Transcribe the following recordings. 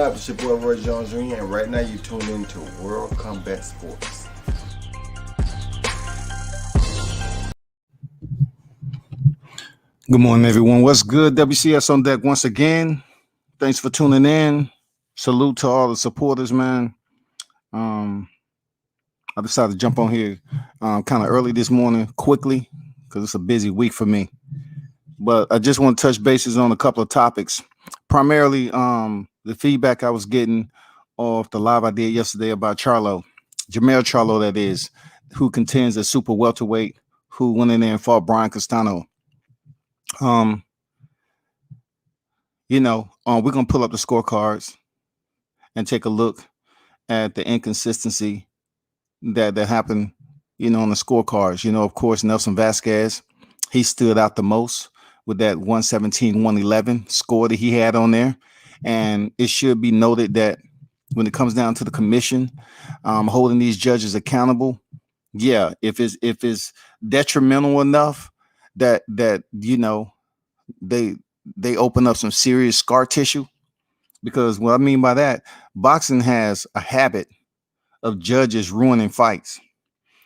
up? It's your boy Roy Jones Jr. and right now you tuned into World Combat Sports. Good morning, everyone. What's good? WCS on deck once again. Thanks for tuning in. Salute to all the supporters, man. I decided to jump on here kind of early this morning, quickly, because it's a busy week for me. But I just want to touch bases on a couple of topics. Primarily, the feedback I was getting off the live I did yesterday about Charlo, Mell Charlo, that is, who contends at super welterweight, who went in there and fought Brian Castano. We're gonna pull up the scorecards and take a look at the inconsistency that happened, on the scorecards. Of course, Nelson Vasquez, he stood out the most with that 117-111 score that he had on there. And it should be noted that when it comes down to the commission, holding these judges accountable, yeah, if it's detrimental enough that they open up some serious scar tissue, because what I mean by that, boxing has a habit of judges ruining fights.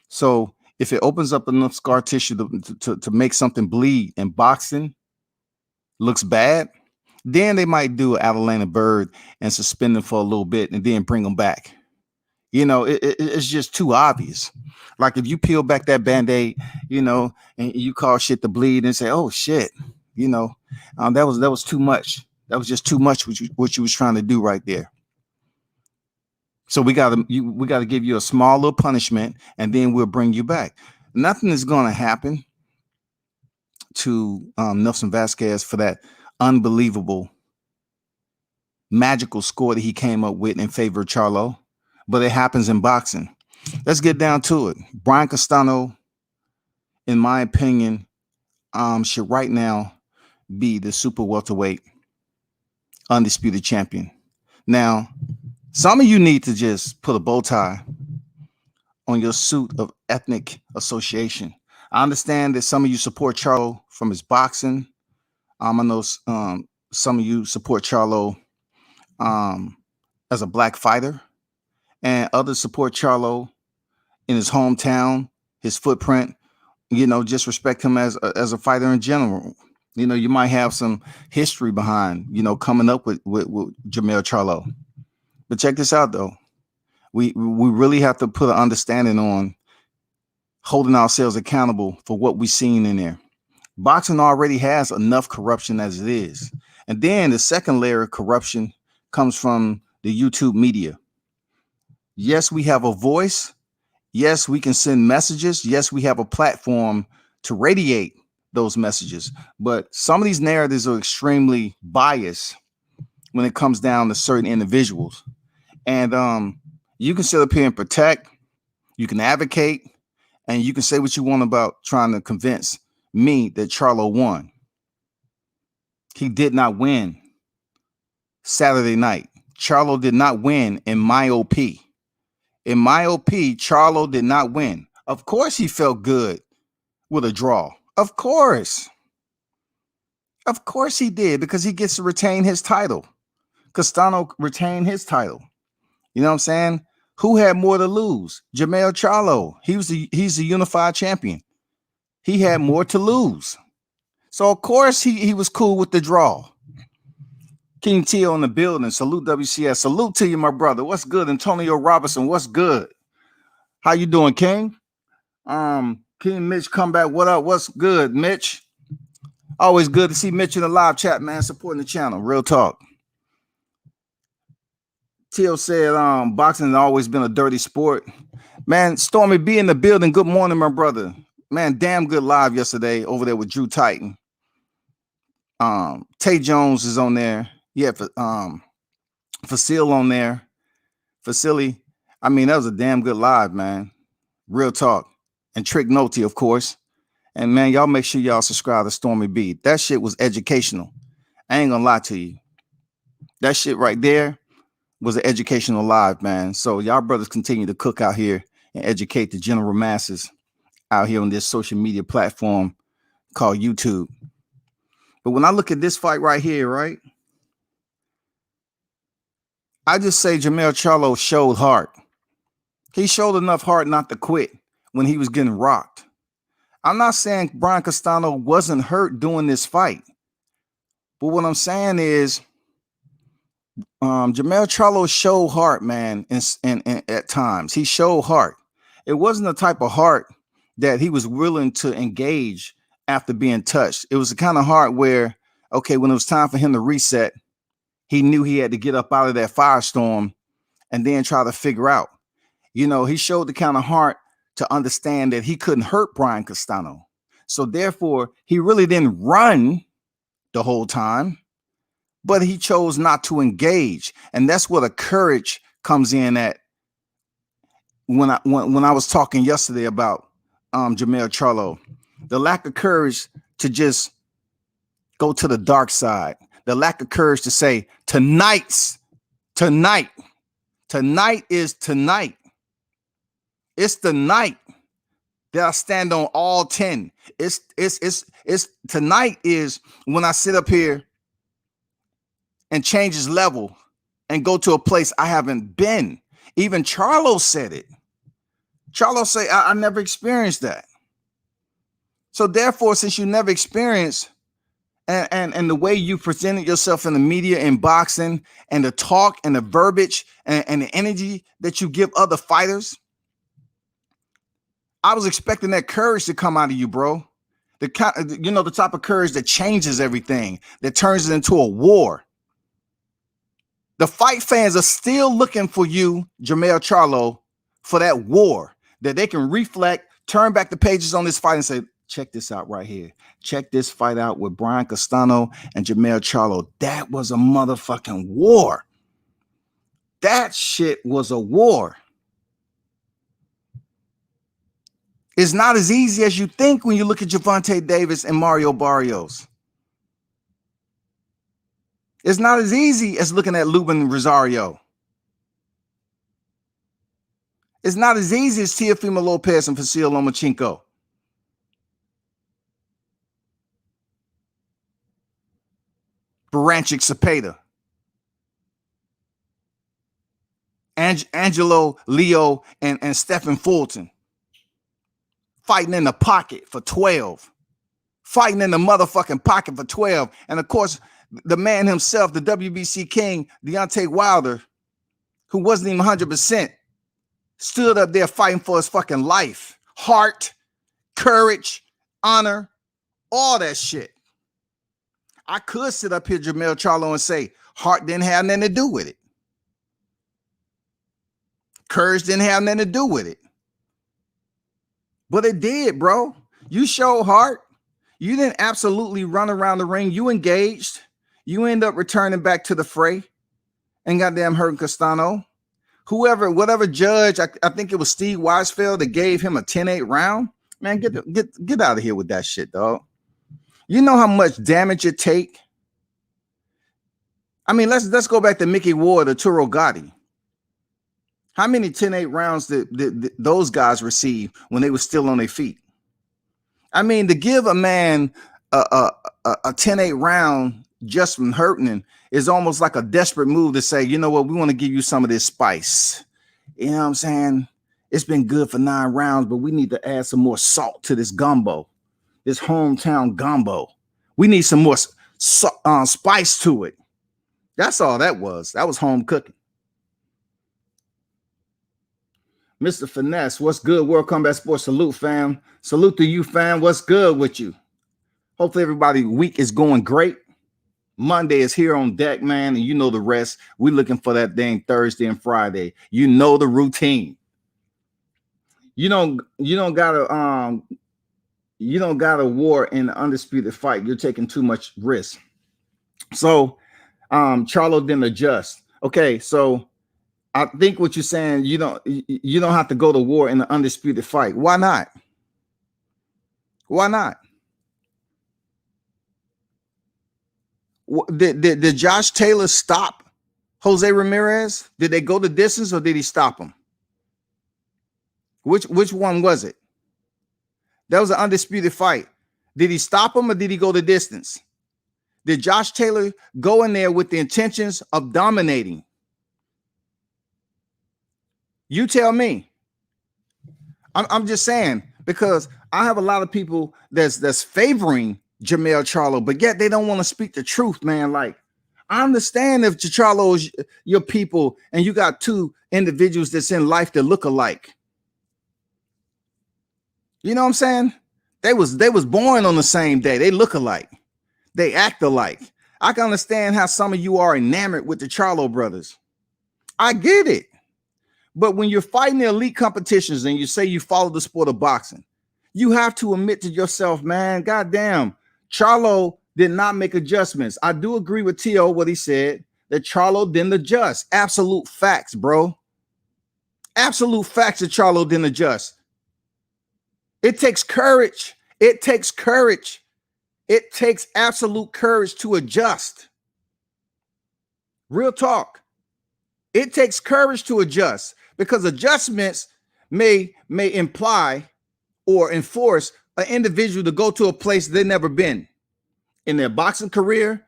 So if it opens up enough scar tissue to make something bleed and boxing looks bad, then they might do Adelana Bird and suspend them for a little bit and then bring them back. It's just too obvious. Like if you peel back that Band-Aid, and you call shit to bleed and say, oh shit, that was too much. That was just too much what you was trying to do right there. So we got to give you a small little punishment, and then we'll bring you back. Nothing is going to happen to Nelson Vasquez for that unbelievable, magical score that he came up with in favor of Charlo, but it happens in boxing. Let's get down to it. Brian Castano, in my opinion, should right now be the super welterweight undisputed champion. Now, some of you need to just put a bow tie on your suit of ethnic association. I understand that some of you support Charlo from his boxing. I know some of you support Charlo as a black fighter, and others support Charlo in his hometown, his footprint. Just respect him as a fighter in general. You might have some history behind, coming up with Mell Charlo. But check this out, though. We really have to put an understanding on holding ourselves accountable for what we've seen in there. Boxing already has enough corruption as it is. And then the second layer of corruption comes from the YouTube media. Yes, we have a voice. Yes, we can send messages. Yes, we have a platform to radiate those messages. But some of these narratives are extremely biased when it comes down to certain individuals. And you can sit up here and protect, you can advocate, and you can say what you want about trying to convince me that Charlo won. He did not win Saturday night. Charlo did not win in my OP. In my OP, Charlo did not win. Of course he felt good with a draw. Of course. Of course he did, because he gets to retain his title. Castano retained his title. You know what I'm saying? Who had more to lose? Mell Charlo. He's the unified champion. He had more to lose. So of course he was cool with the draw. King T on the building. Salute WCS. Salute to you, my brother. What's good? Antonio Robinson. What's good? How you doing, King? King Mitch come back. What up? What's good, Mitch? Always good to see Mitch in the live chat, man. Supporting the channel. Real talk. Teal said, boxing has always been a dirty sport. Man, Stormy B in the building. Good morning, my brother. Man, damn good live yesterday over there with Drew Titan. Tay Jones is on there. Yeah, Facile on there. Facili. I mean, that was a damn good live, man. Real talk. And Trick Noti, of course. And man, y'all make sure y'all subscribe to Stormy B. That shit was educational. I ain't gonna lie to you. That shit right there was an educational live, man. So y'all brothers continue to cook out here and educate the general masses out here on this social media platform called YouTube. But when I look at this fight right here, right? I just say Mell Charlo showed heart. He showed enough heart not to quit when he was getting rocked. I'm not saying Brian Castano wasn't hurt doing this fight, but what I'm saying is Mell Charlo showed heart, man, and at times he showed heart. It wasn't the type of heart that he was willing to engage after being touched. It was the kind of heart where, okay, when it was time for him to reset, he knew he had to get up out of that firestorm and then try to figure out. You know, he showed the kind of heart to understand that he couldn't hurt Brian Castano. So therefore, he really didn't run the whole time, but he chose not to engage. And that's where the courage comes in at when I was talking yesterday about Mell Charlo. The lack of courage to just go to the dark side. The lack of courage to say tonight is tonight. It's the night that I stand on all 10. It's tonight is when I sit up here and change his level and go to a place I haven't been. Even Charlo said it. Charlo said, I never experienced that. So therefore, since you never experienced and the way you presented yourself in the media, in boxing, and the talk and the verbiage and the energy that you give other fighters, I was expecting that courage to come out of you, bro. The type of courage that changes everything, that turns it into a war. The fight fans are still looking for you, Mell Charlo, for that war that they can reflect, turn back the pages on this fight and say, check this out right here. Check this fight out with Brian Castano and Mell Charlo. That was a motherfucking war. That shit was a war. It's not as easy as you think when you look at Gervonta Davis and Mario Barrios. It's not as easy as looking at Lubin Rosario. It's not as easy as Teofimo Lopez and Vasil Lomachenko. Baranchik Cepeda. Angelo Leo and Stephen Fulton. Fighting in the pocket for 12. Fighting in the motherfucking pocket for 12. And of course, the man himself, the WBC king, Deontay Wilder, who wasn't even 100%, stood up there fighting for his fucking life. Heart, courage, honor, all that shit. I could sit up here, Mell Charlo, and say heart didn't have nothing to do with it. Courage didn't have nothing to do with it. But it did, bro. You showed heart. You didn't absolutely run around the ring. You engaged. You end up returning back to the fray and goddamn hurting Castano. Whatever judge, I think it was Steve Weisfeld that gave him a 10-8 round. Man, get out of here with that shit, dog. You know how much damage it take? I mean, let's go back to Mickey Ward or Turo Gotti. How many 10-8 rounds did those guys receive when they were still on their feet? I mean, to give a man a 10-8 round just from hurting him is almost like a desperate move to say, you know what, we want to give you some of this spice. You know what I'm saying? It's been good for 9 rounds, but we need to add some more salt to this gumbo, this hometown gumbo. We need some more spice to it. That's all that was. That was home cooking. Mr. Finesse, what's good? World Combat Sports, salute, fam. Salute to you, fam. What's good with you? Hopefully everybody's week is going great. Monday is here on deck, man, and you know the rest. We're looking for that dang Thursday and Friday. You know the routine. You don't got a war in the undisputed fight. You're taking too much risk. So Charlo didn't adjust. Okay, so I think what you're saying, you don't have to go to war in the undisputed fight. Why not? Why not? Did Josh Taylor stop Jose Ramirez? Did they go the distance or did he stop him? Which one was it? That was an undisputed fight. Did he stop him or did he go the distance? Did Josh Taylor go in there with the intentions of dominating? You tell me. I'm just saying, because I have a lot of people that's favoring Mell Charlo, but yet they don't want to speak the truth, man. Like, I understand if Charlo is your people and you got two individuals that's in life that look alike. You know what I'm saying? They was born on the same day. They look alike. They act alike. I can understand how some of you are enamored with the Charlo brothers. I get it. But when you're fighting the elite competitions and you say you follow the sport of boxing, you have to admit to yourself, man, goddamn, Charlo did not make adjustments. I do agree with T.O. what he said, that Charlo didn't adjust. Absolute facts, bro. Absolute facts that Charlo didn't adjust. It takes courage. It takes courage. It takes absolute courage to adjust. Real talk. It takes courage to adjust, because adjustments may imply or enforce an individual to go to a place they've never been in their boxing career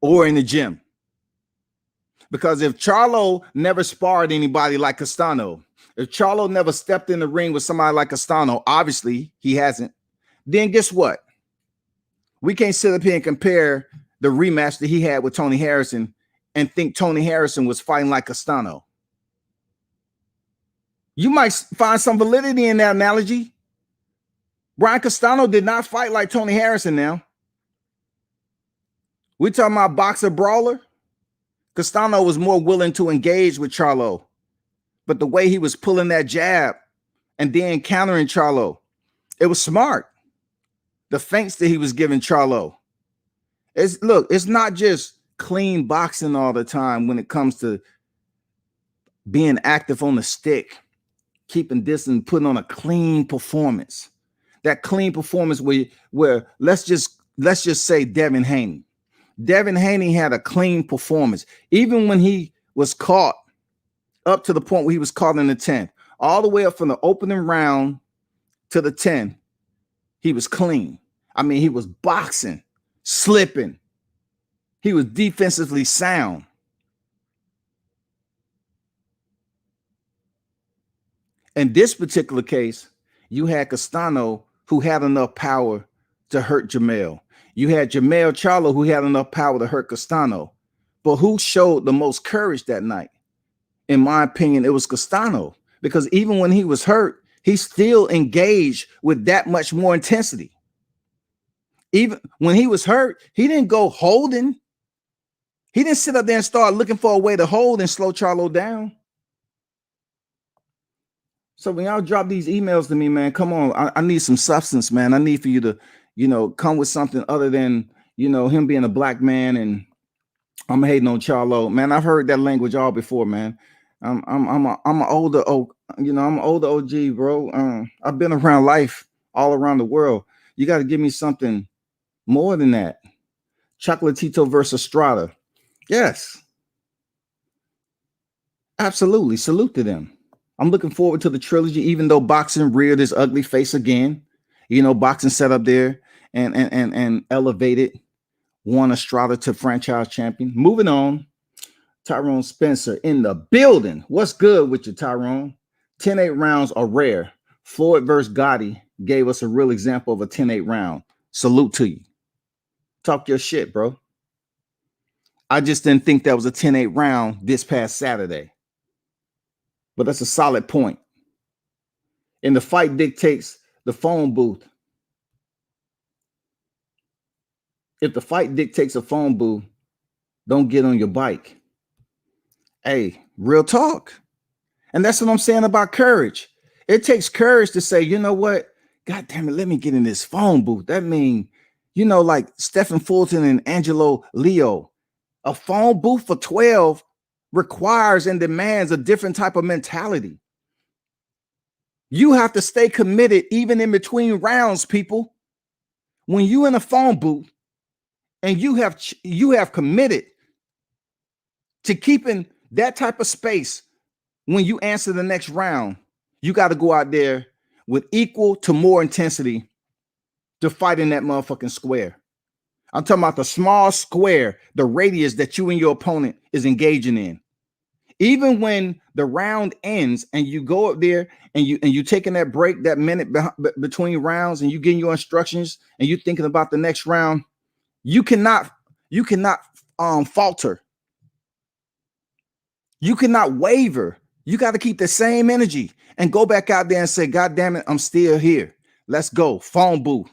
or in the gym. Because if Charlo never sparred anybody like Castano, if Charlo never stepped in the ring with somebody like Castano, obviously he hasn't, then guess what? We can't sit up here and compare the rematch that he had with Tony Harrison and think Tony Harrison was fighting like Castano. You might find some validity in that analogy. Brian Castano did not fight like Tony Harrison now. We're talking about boxer brawler. Castano was more willing to engage with Charlo. But the way he was pulling that jab and then countering Charlo, it was smart. The feints that he was giving Charlo. It's not just clean boxing all the time when it comes to being active on the stick, keeping distance, putting on a clean performance. That clean performance where let's just say Devin Haney. Devin Haney had a clean performance. Even when he was caught, up to the point where he was caught in the 10th, all the way up from the opening round to the 10th, he was clean. I mean, he was boxing, slipping. He was defensively sound. In this particular case, you had Castano, who had enough power to hurt Mell. You had Mell Charlo, who had enough power to hurt Castano. But who showed the most courage that night? In my opinion, it was Castano, because even when he was hurt, he still engaged with that much more intensity. Even when he was hurt, he didn't go holding. He didn't sit up there and start looking for a way to hold and slow Charlo down. So when y'all drop these emails to me, man, come on. I need some substance, man. I need for you to, come with something other than, him being a black man and I'm hating on Charlo. Man, I've heard that language all before, man. I'm an older OG, bro. I've been around life all around the world. You got to give me something more than that. Chocolatito versus Estrada. Yes. Absolutely. Salute to them. I'm looking forward to the trilogy, even though boxing reared its ugly face again. Boxing set up there and elevated Juan Estrada to franchise champion. Moving on. Tyrone Spencer in the building. What's good with you, Tyrone? 10-8 rounds are rare. Floyd versus Gotti gave us a real example of a 10-8 round. Salute to you. Talk your shit, bro. I just didn't think that was a 10-8 round this past Saturday. But that's a solid point. And the fight dictates the phone booth. If the fight dictates a phone booth, don't get on your bike. Hey, real talk. And that's what I'm saying about courage. It takes courage to say, you know what? God damn it, let me get in this phone booth. That means, like Stephen Fulton and Angelo Leo. A phone booth for 12 requires and demands a different type of mentality. You have to stay committed even in between rounds, people. When you in a phone booth and you have committed to keeping that type of space, when you answer the next round, you got to go out there with equal to more intensity to fight in that motherfucking square. I'm talking about the small square, the radius that you and your opponent is engaging in. Even when the round ends and you go up there and you taking that break, that minute between rounds, and you getting your instructions and you thinking about the next round, you cannot falter. You cannot waver. You got to keep the same energy and go back out there and say, God damn it, I'm still here. Let's go. Phone booth.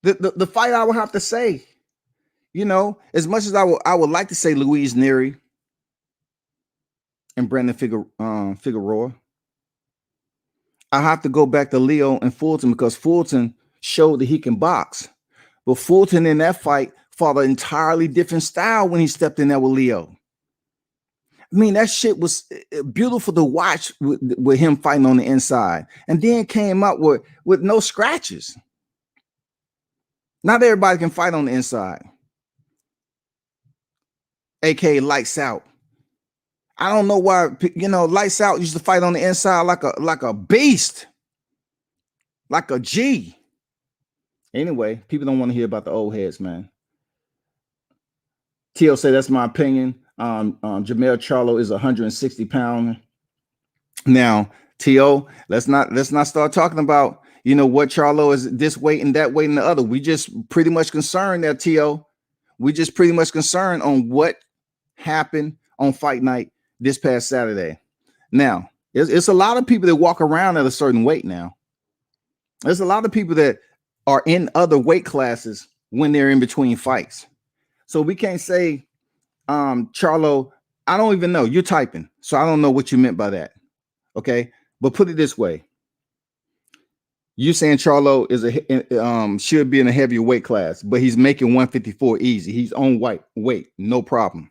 The fight, I would have to say, as much as I would like to say Luis Nery and Brandon Figueroa, I have to go back to Leo and Fulton, because Fulton showed that he can box. But Fulton in that fight fought an entirely different style when he stepped in there with Leo. I mean, that shit was beautiful to watch with him fighting on the inside, and then came up with no scratches. Not everybody can fight on the inside, aka lights out. I don't know why, lights out used to fight on the inside like a beast, like a G. Anyway, people don't want to hear about the old heads, man. T.O. say that's my opinion. Mell Charlo is 160 pounds. Now, T.O., let's not start talking about what Charlo is this weight and that weight and the other. We just pretty much concerned there, T.O. We just pretty much concerned on what happened on fight night this past Saturday. Now, it's a lot of people that walk around at a certain weight now. There's a lot of people that are in other weight classes when they're in between fights. So we can't say, Charlo, I don't even know. You're typing, so I don't know what you meant by that. Okay, but put it this way: you saying Charlo is should be in a heavier weight class, but he's making 154 easy. He's on weight, no problem.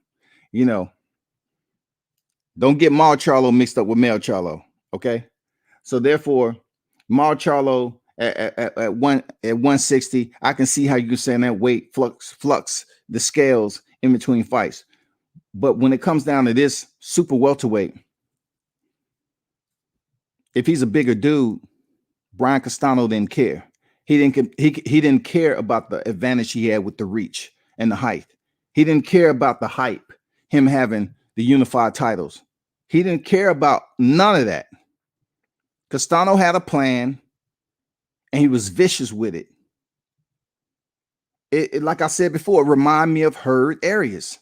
Don't get Mell Charlo mixed up with Mell Charlo. Okay, so therefore, Mell Charlo at 160, I can see how you can say that weight flux the scales in between fights. But when it comes down to this super welterweight, if he's a bigger dude, Brian Castano didn't care. He didn't care about the advantage he had with the reach and the height. He didn't care about the hype, him having the unified titles. He didn't care about none of that. Castano had a plan, and he was vicious with it. It like I said before, it reminded me of Herd Arias.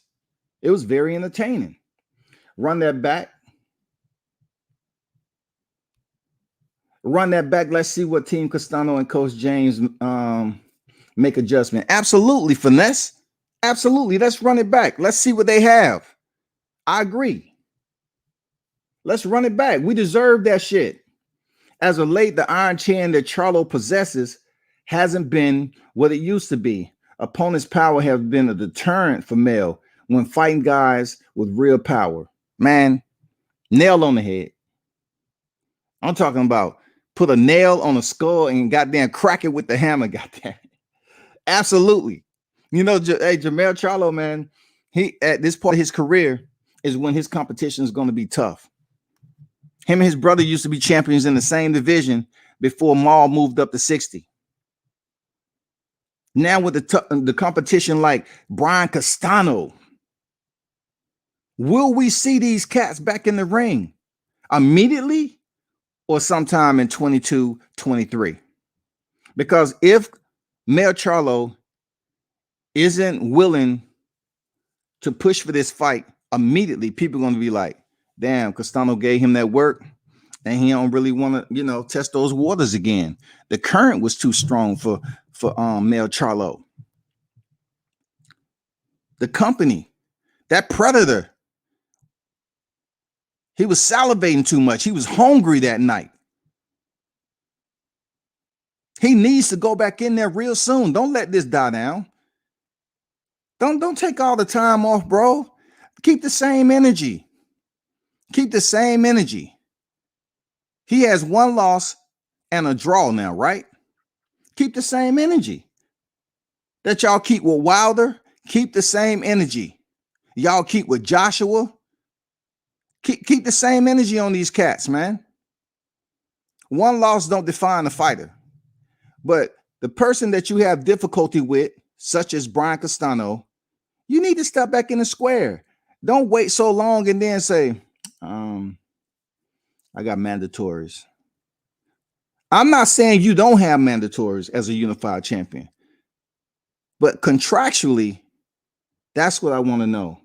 It was very entertaining. Run that back. Let's see what Team Castano and Coach James make adjustment. Absolutely, finesse. Absolutely. Let's run it back. Let's see what they have. I agree. Let's run it back. We deserve that shit. As of late, the iron chin that Charlo possesses hasn't been what it used to be. Opponent's power has been a deterrent for Mell when fighting guys with real power. Man, nail on the head. I'm talking about put a nail on a skull and goddamn crack it with the hammer. Goddamn. Absolutely. Mell Charlo, man, he at this part of his career is when his competition is going to be tough. Him and his brother used to be champions in the same division before Mell moved up to 60. Now with the competition like Brian Castano, will we see these cats back in the ring immediately or sometime in 22, 23? Because if Mell Charlo isn't willing to push for this fight immediately, people are going to be like, damn, Castano gave him that work and he don't really want to, test those waters again. The current was too strong for Mell Charlo. The company, that predator, he was salivating too much. He was hungry that night. He needs to go back in there real soon. Don't let this die down. Don't take all the time off, bro. Keep the same energy. Keep the same energy. He has one loss and a draw now, right? Keep the same energy that y'all keep with Wilder. Keep the same energy y'all keep with Joshua. Keep the same energy on these cats, man. One loss don't define a fighter. But the person that you have difficulty with, such as Brian Castano, you need to step back in the square. Don't wait so long and then say, I got mandatories. I'm not saying you don't have mandatories as a unified champion, but contractually, that's what I want to know.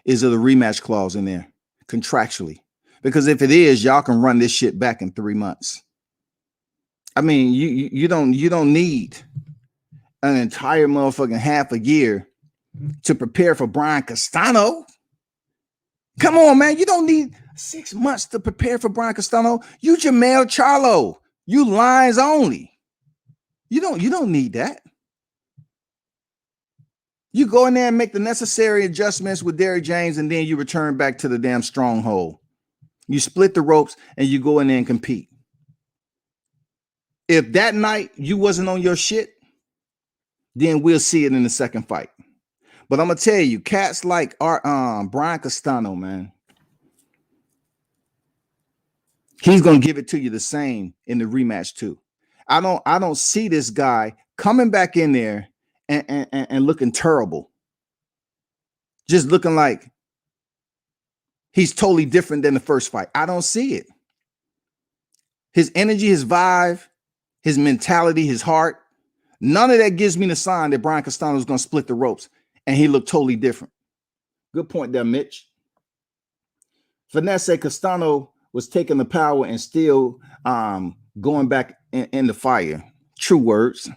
Is there a rematch clause in there contractually? Because if it is, y'all can run this shit back in 3 months. I mean, you don't need an entire motherfucking half a year to prepare for Brian Castano. Come on, man. You don't need 6 months to prepare for Brian Castano. You Mell Charlo. You lines only. You don't need that. You go in there and make the necessary adjustments with Derrick James, and then you return back to the damn stronghold. You split the ropes and you go in there and compete. If that night you wasn't on your shit, then we'll see it in the second fight. But I'm gonna tell you, cats like Brian Castano, man, he's gonna give it to you the same in the rematch too. I don't see this guy coming back in there and looking terrible, just looking like he's totally different than the first fight. I don't see it. His energy, his vibe, his mentality, his heart, none of that gives me the sign that Brian Castano is going to split the ropes and he looked totally different. Good point there, Mitch. Finesse said Castano was taking the power and still going back in the fire. True words.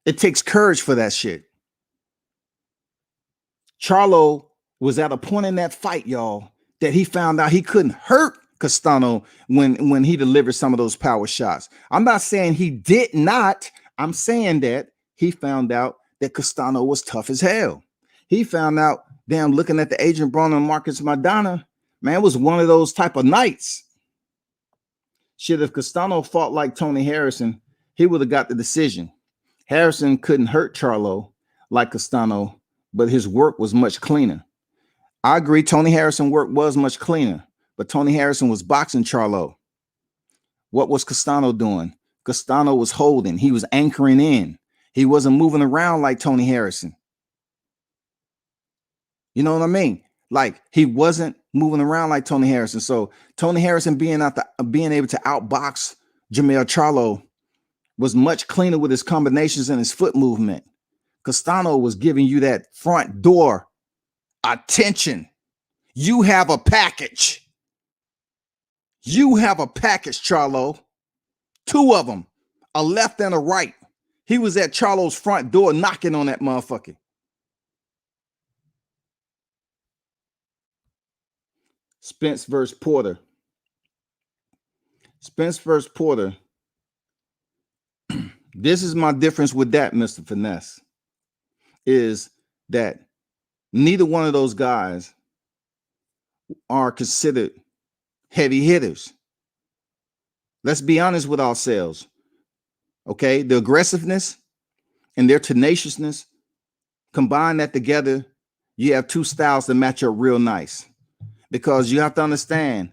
It takes courage for that shit. Charlo was at a point in that fight, y'all, that he found out he couldn't hurt Castano when he delivered some of those power shots. I'm not saying he did not. I'm saying that he found out that Castano was tough as hell. He found out, damn, looking at the Adrian Broner and Marcus Maidana, man, it was one of those type of nights. Shit, if Castano fought like Tony Harrison, he would have got the decision. Harrison couldn't hurt Charlo like Castano, but his work was much cleaner. I agree, Tony Harrison's work was much cleaner, but Tony Harrison was boxing Charlo. What was Castano doing? Castano was holding. He was anchoring in. He wasn't moving around like Tony Harrison. You know what I mean? Like, he wasn't moving around like Tony Harrison. So Tony Harrison being able to outbox Mell Charlo was much cleaner with his combinations and his foot movement. Castano was giving you that front door attention. You have a package. You have a package, Charlo. 2 of them, a left and a right. He was at Charlo's front door knocking on that motherfucker. Spence versus Porter. Spence versus Porter. This is my difference with that, Mr. Finesse, is that neither one of those guys are considered heavy hitters. Let's be honest with ourselves. Okay, the aggressiveness and their tenaciousness, combine that together, you have 2 styles that match up real nice. Because you have to understand,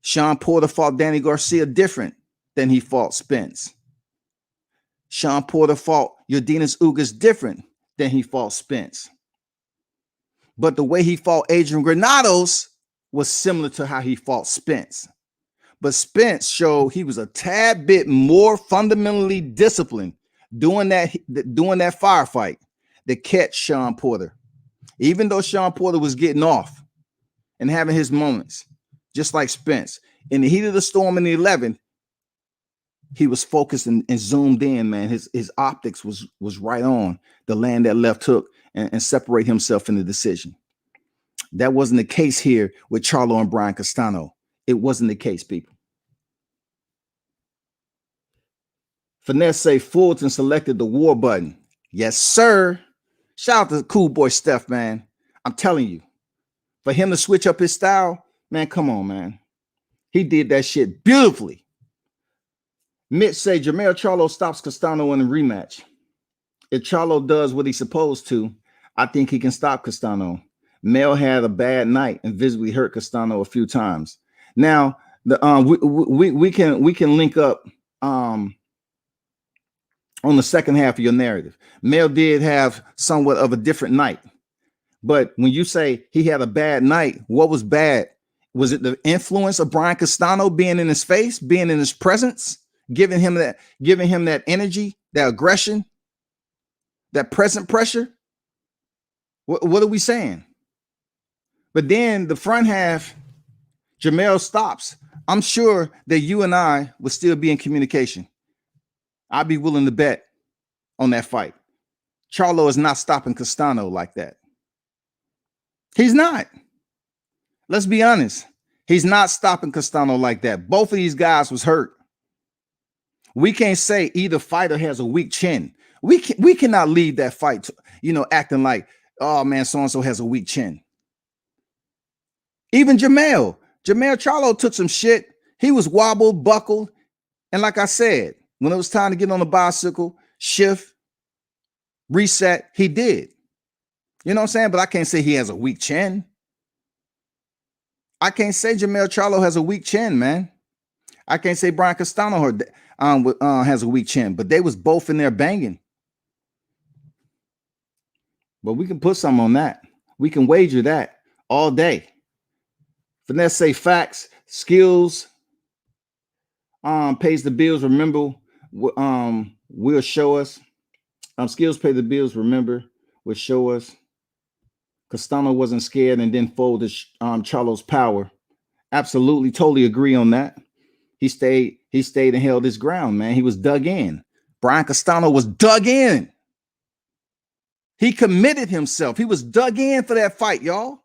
Sean Porter fought Danny Garcia different than he fought Spence. Sean Porter fought Yordenis Ugas different than he fought Spence. But the way he fought Adrian Granados was similar to how he fought Spence. But Spence showed he was a tad bit more fundamentally disciplined doing that firefight to catch Sean Porter. Even though Sean Porter was getting off and having his moments, just like Spence. In the heat of the storm in the 11th, he was focused and zoomed in, man. His optics was right on the land that left hook and separate himself in the decision. That wasn't the case here with Charlo and Brian Castano. It wasn't the case, people. Finesse say Fulton selected the war button. Yes, sir. Shout out to Cool Boy Steph, man. I'm telling you, for him to switch up his style, man, come on, man. He did that shit beautifully. Mitch say Mell Charlo stops Castano in the rematch. If Charlo does what he's supposed to, I think he can stop Castano. Mel had a bad night and visibly hurt Castano a few times. Now, we can link up on the second half of your narrative. Mel did have somewhat of a different night. But when you say he had a bad night, what was bad? Was it the influence of Brian Castano being in his face, being in his presence, giving him that energy, that aggression, that present pressure? What are we saying? But then the front half, Jamel stops. I'm sure that you and I would still be in communication. I'd be willing to bet on that fight. Charlo is not stopping Castano like that. He's not. Let's be honest. He's not stopping Castano like that. Both of these guys was hurt. We can't say either fighter has a weak chin. We cannot leave that fight, acting like, oh man, so-and-so has a weak chin. Even Mell Charlo took some shit. He was wobbled, buckled. And like I said, when it was time to get on the bicycle, shift, reset, he did. You know what I'm saying? But I can't say he has a weak chin. I can't say Mell Charlo has a weak chin, man. I can't say Brian Castano has a weak chin, but they was both in there banging. But we can put some on that. We can wager that all day. Finesse say facts, skills pays the bills. Remember, will show us. Skills pay the bills. Remember, will show us. Castano wasn't scared and then folded Charlo's power. Absolutely, totally agree on that. He stayed and held his ground, man. He was dug in. Brian Castano was dug in. He committed himself. He was dug in for that fight, y'all.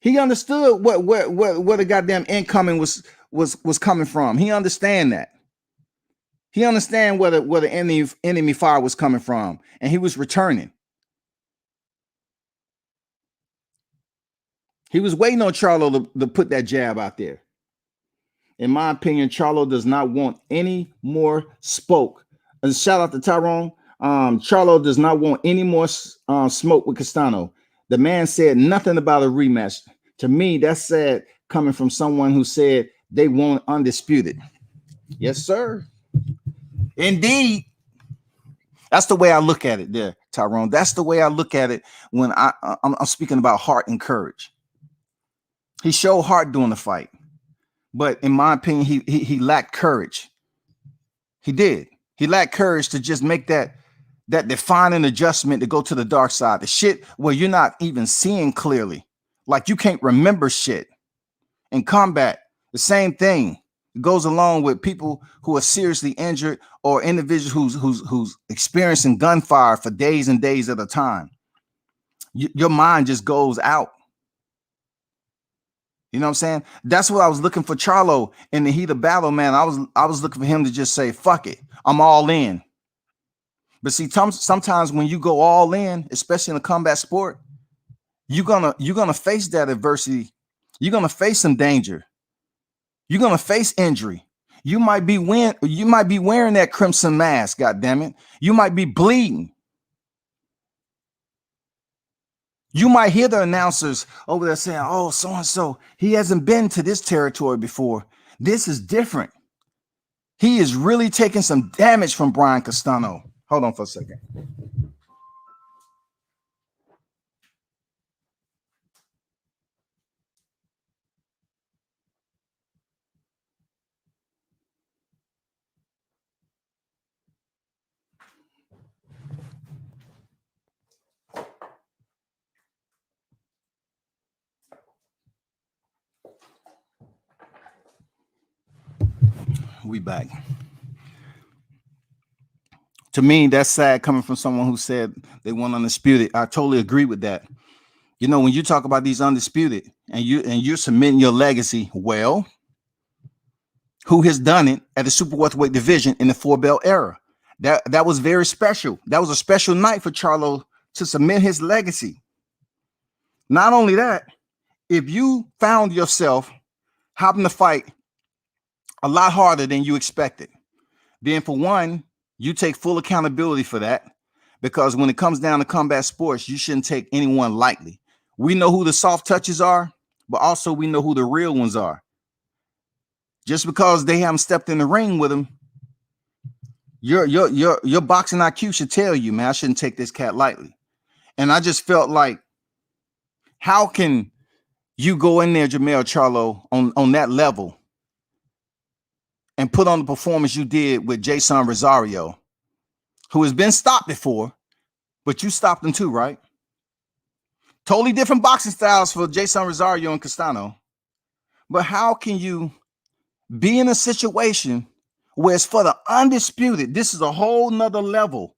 He understood where the goddamn incoming was coming from. He understand that. He understand where the enemy fire was coming from, and he was returning. He was waiting on Charlo to put that jab out there. In my opinion, Charlo does not want any more smoke. And shout out to Tyrone. Charlo does not want any more smoke with Castano. The man said nothing about a rematch. To me, that's sad coming from someone who said they want undisputed. Yes, sir. Indeed. That's the way I look at it there, Tyrone. That's the way I look at it when I'm speaking about heart and courage. He showed heart during the fight, but in my opinion, he lacked courage. He did. He lacked courage to just make that defining adjustment to go to the dark side. The shit where you're not even seeing clearly, like you can't remember shit. In combat, the same thing goes along with people who are seriously injured or individuals who's experiencing gunfire for days and days at a time. Your mind just goes out. You know what I'm saying? That's what I was looking for Charlo in the heat of battle, man. I was looking for him to just say, fuck it, I'm all in. But see, sometimes when you go all in, especially in a combat sport, you're gonna face that adversity. You're gonna face some danger. You're gonna face injury. You might be wearing that crimson mask, God damn it. You might be bleeding. You might hear the announcers over there saying, oh, so-and-so, he hasn't been to this territory before. This is different. He is really taking some damage from Brian Castano. Hold on for a second. We back. To me, that's sad coming from someone who said they want undisputed. I totally agree with that. You know, when you talk about these undisputed and you're submitting your legacy, well, who has done it at the super welterweight division in the 4-belt era? That was very special. That was a special night for Charlo to submit his legacy. Not only that, if you found yourself having to fight a lot harder than you expected, then for one, you take full accountability for that, because when it comes down to combat sports, you shouldn't take anyone lightly. We know who the soft touches are, but also we know who the real ones are. Just because they haven't stepped in the ring with them, your boxing IQ should tell you, man, I shouldn't take this cat lightly. And I just felt like, how can you go in there, Mell Charlo, on that level and put on the performance you did with Jason Rosario, who has been stopped before, but you stopped him too, right? Totally different boxing styles for Jason Rosario and Castano. But how can you be in a situation where it's for the undisputed? This is a whole nother level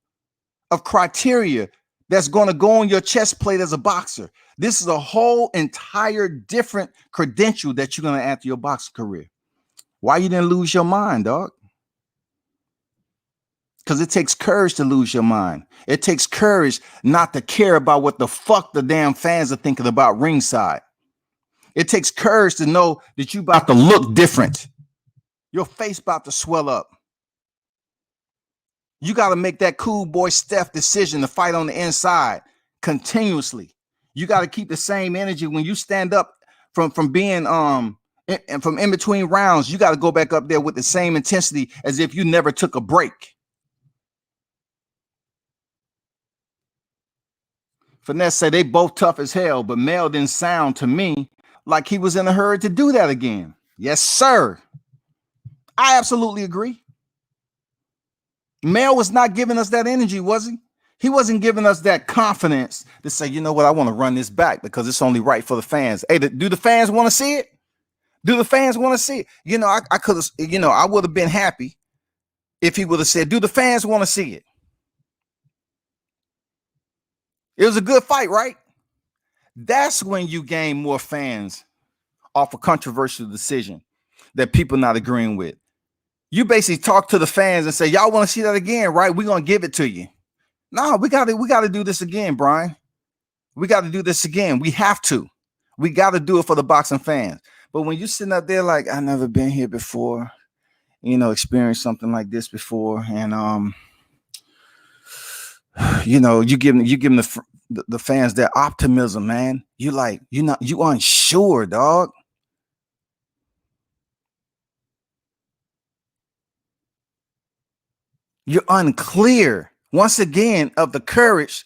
of criteria that's going to go on your chest plate as a boxer. This is a whole entire different credential that you're going to add to your boxing career. Why you didn't lose your mind, dog? Because it takes courage to lose your mind. It takes courage not to care about what the fuck the damn fans are thinking about ringside. It takes courage to know that you about to look different. Your face about to swell up. You got to make that cool boy Steph decision to fight on the inside continuously. You got to keep the same energy when you stand up from being and from in between rounds. You got to go back up there with the same intensity as if you never took a break. Finesse say they both tough as hell, but Mell didn't sound to me like he was in a hurry to do that again. Yes, sir. I absolutely agree. Mell was not giving us that energy, was he? He wasn't giving us that confidence to say, you know what, I want to run this back because it's only right for the fans. Hey, do the fans want to see it? Do the fans want to see it? You know, I could have, you know, I would have been happy if he would have said, do the fans want to see it? It was a good fight, right? That's when you gain more fans off a controversial decision that people not agreeing with. You basically talk to the fans and say, y'all want to see that again, right? We're going to give it to you. No, we got to do this again, Brian. We got to do this again. We have to. We got to do it for the boxing fans. But when you're sitting up there like, I've never been here before, you know, experienced something like this before, and you know, you give them the fans that optimism, man. You unsure, dog. You're unclear once again of the courage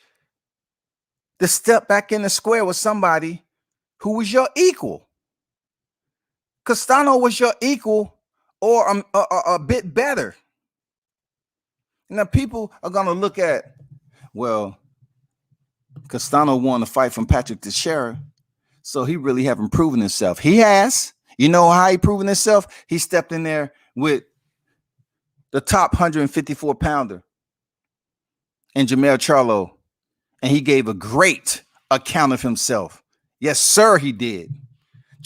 to step back in the square with somebody who was your equal. Castano was your equal or a bit better. Now people are gonna look at, well, Castano won the fight from Patrick Teixeira, so he really haven't proven himself. He has. You know how he proven himself? He stepped in there with the top 154 pounder in Mell Charlo, and he gave a great account of himself. Yes, sir, he did.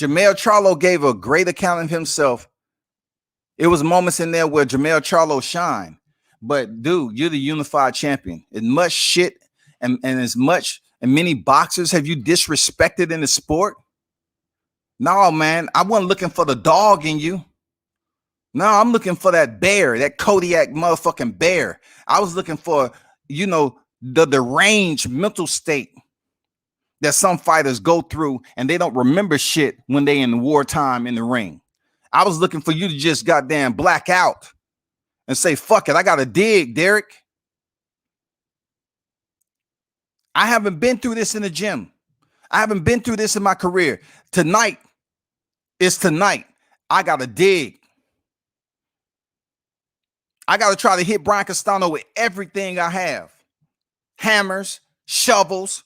Mell Charlo gave a great account of himself. It was moments in there where Mell Charlo shined. But dude, you're the unified champion. As much shit and as much and many boxers have you disrespected in the sport? No, man, I wasn't looking for the dog in you. No, I'm looking for that bear, that Kodiak motherfucking bear. I was looking for, you know, the deranged mental state that some fighters go through and they don't remember shit when they in wartime in the ring. I was looking for you to just goddamn black out and say, fuck it, I got to dig, Derek. I haven't been through this in the gym. I haven't been through this in my career. Tonight is tonight. I got to dig. I got to try to hit Brian Castano with everything I have. Hammers, shovels,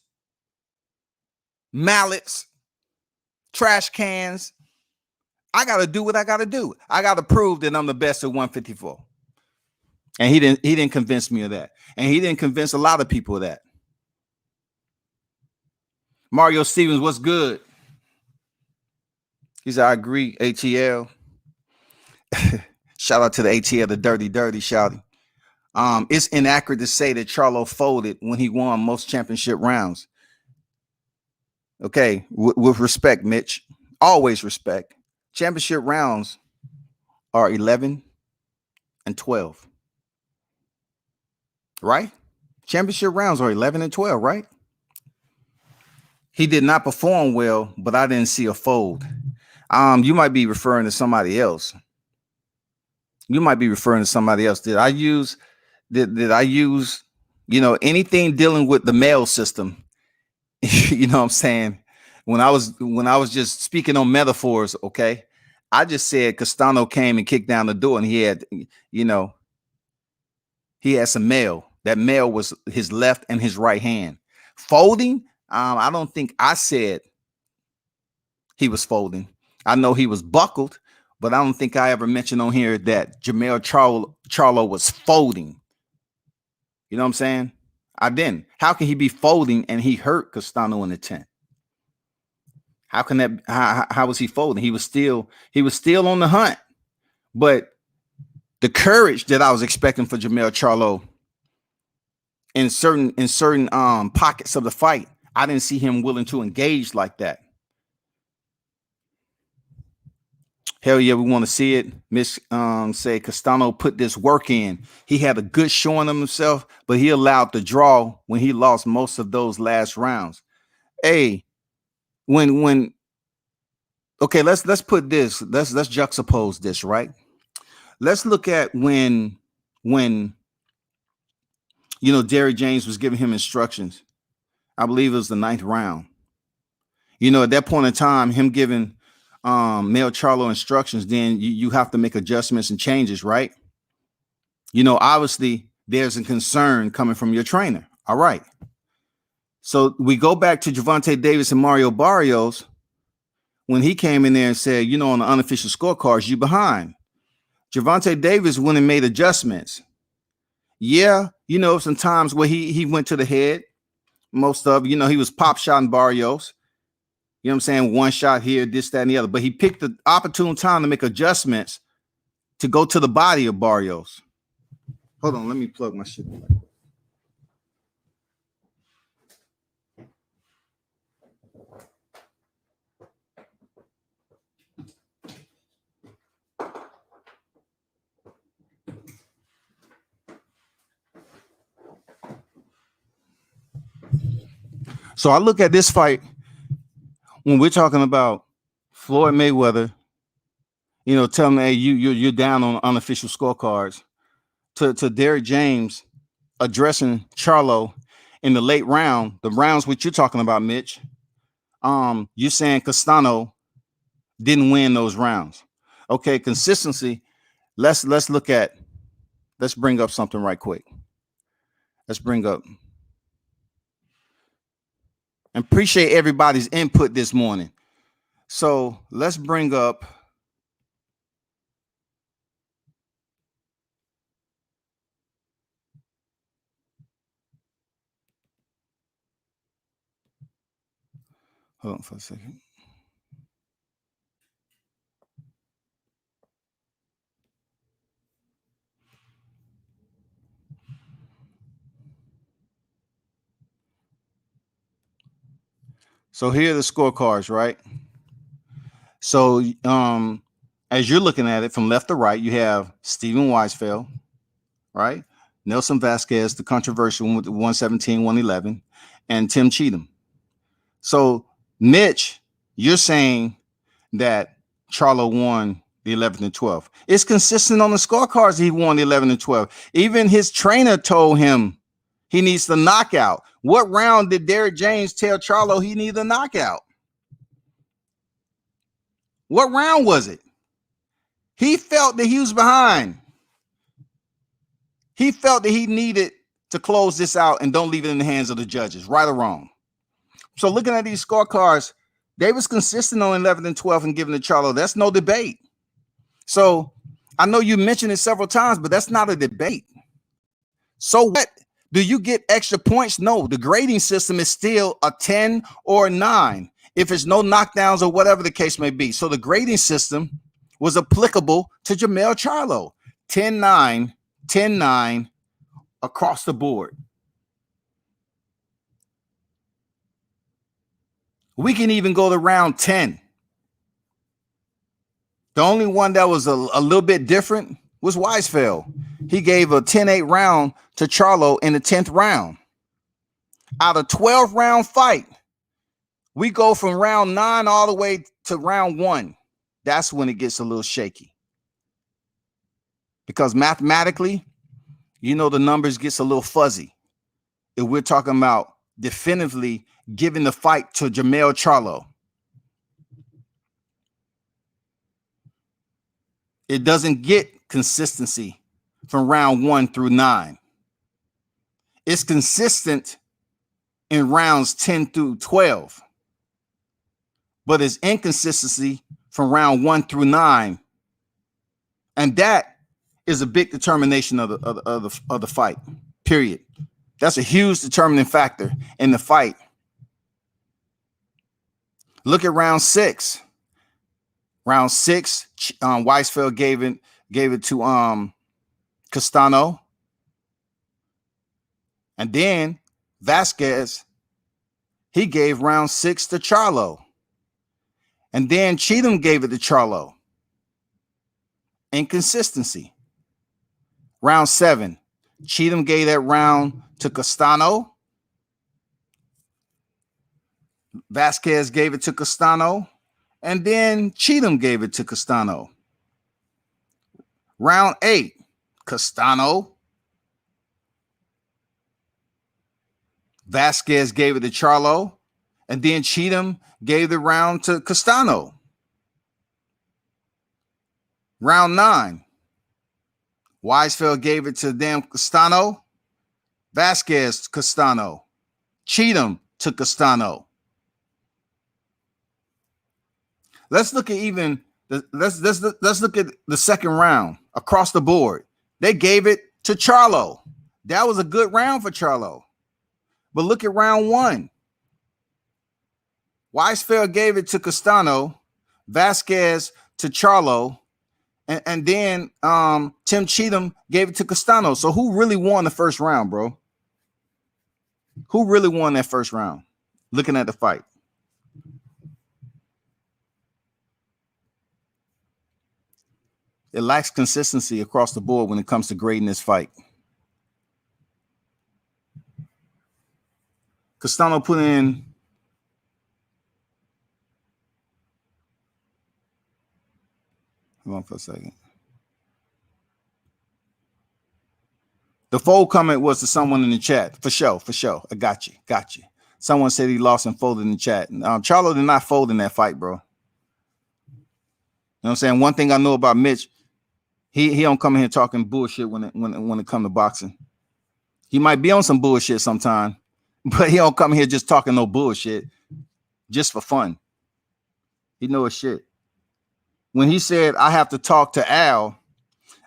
mallets, trash cans. I got to do what I got to do. I got to prove that I'm the best at 154. And he didn't convince me of that. And he didn't convince a lot of people of that. Mario Stevens, what's good? He said, I agree, ATL. Shout out to the ATL, the dirty shouty. It's inaccurate to say that Charlo folded when he won most championship rounds. Okay, with respect, Mitch. Always respect. Championship rounds are 11 and 12. Right? Championship rounds are 11 and 12, right? He did not perform well, but I didn't see a fold. You might be referring to somebody else. Did I use, you know, anything dealing with the Mell system You know what I'm saying? When I was just speaking on metaphors, okay, I just said Castano came and kicked down the door, and you know, he had some mail. That mail was his left and his right hand. Folding, I don't think I said he was folding. I know he was buckled, but I don't think I ever mentioned on here that Charlo was folding. You know what I'm saying? I didn't. How can he be folding and he hurt Castano in the 10th? How can that? How was he folding? He was still on the hunt, but the courage that I was expecting for Mell Charlo in certain pockets of the fight, I didn't see him willing to engage like that. Hell yeah, we want to see it. Miss say Castano put this work in. He had a good showing of himself, but he allowed the draw when he lost most of those last rounds. Hey, when okay, let's put this, let's juxtapose this, right? Let's look at when Derrick James was giving him instructions. I believe it was the 9th round. At that point in time, him giving Mell Charlo instructions, then you have to make adjustments and changes, right? Obviously there's a concern coming from your trainer. All right. So we go back to Gervonta Davis and Mario Barrios when he came in there and said, on the unofficial scorecards, you behind. Gervonta Davis went and made adjustments. Yeah, some times where he went to the head. Most of, he was pop shotting Barrios. You know what I'm saying? One shot here, this, that, and the other. But he picked the opportune time to make adjustments to go to the body of Barrios. Hold on, let me plug my shit. So I look at this fight when we're talking about Floyd Mayweather, telling me, hey, you're down on unofficial scorecards, to Derrick James addressing Charlo in the late round, the rounds which you're talking about, Mitch. You're saying Castano didn't win those rounds. Okay, consistency. Let's bring up something right quick. Let's bring up and appreciate everybody's input this morning. So let's bring up hold on for a second. So here are the scorecards, right? So as you're looking at it from left to right, you have Stephen Weisfeld, right? Nelson Vasquez, the controversial one with the 117, 111, and Tim Cheatham. So Mitch, you're saying that Charlo won the 11th and 12th. It's consistent on the scorecards. He won the 11th and 12th. Even his trainer told him he needs the knockout. What round did Derrick James tell Charlo he needed a knockout? What round was it? He felt that he was behind. He felt that he needed to close this out and don't leave it in the hands of the judges, right or wrong. So looking at these scorecards, they was consistent on 11th and 12th and giving to Charlo. That's no debate. So I know you mentioned it several times, but that's not a debate. So what? Do you get extra points? No, the grading system is still a 10 or a 9 if it's no knockdowns or whatever the case may be. So the grading system was applicable to Mell Charlo. 10-9, 10-9 across the board. We can even go to round 10. The only one that was a little bit different was Weisfeld. He gave a 10-8 round to Charlo in the 10th round. Out of 12-round fight, we go from round 9 all the way to round 1. That's when it gets a little shaky. Because mathematically, the numbers gets a little fuzzy. If we're talking about definitively giving the fight to Mell Charlo. It doesn't get consistency from round 1 through 9. It's consistent in rounds 10 through 12, but it's inconsistency from round 1 through 9, and that is a big determination of the fight. Period. That's a huge determining factor in the fight. Look at round 6. Round 6, Weisfeld gave it to Castano, and then Vasquez, he gave round 6 to Charlo, and then Cheatham gave it to Charlo. Inconsistency. Round 7, Cheatham gave that round to Castano. Vasquez gave it to Castano, and then Cheatham gave it to Castano. Round 8, Castano. Vasquez gave it to Charlo, and then Cheatham gave the round to Castano. Round 9, Weisfeld gave it to Castano, Vasquez to Castano, Cheatham to Castano. Let's look at let's look at the second round across the board. They gave it to Charlo. That was a good round for Charlo. But look at round 1. Weisfeld gave it to Castano, Vasquez to Charlo, and then Tim Cheatham gave it to Castano. So who really won the first round, bro? Who really won that first round? Looking at the fight. It lacks consistency across the board when it comes to grading this fight. Castano put in hold on for a second. The fold comment was to someone in the chat. For sure. I got you. Someone said he lost and folded in the chat. Charlo did not fold in that fight, bro. You know what I'm saying? One thing I know about Mitch, he don't come in here talking bullshit when it comes to boxing. He might be on some bullshit sometime, but he don't come here just talking no bullshit just for fun. He know his shit. When he said, I have to talk to Al,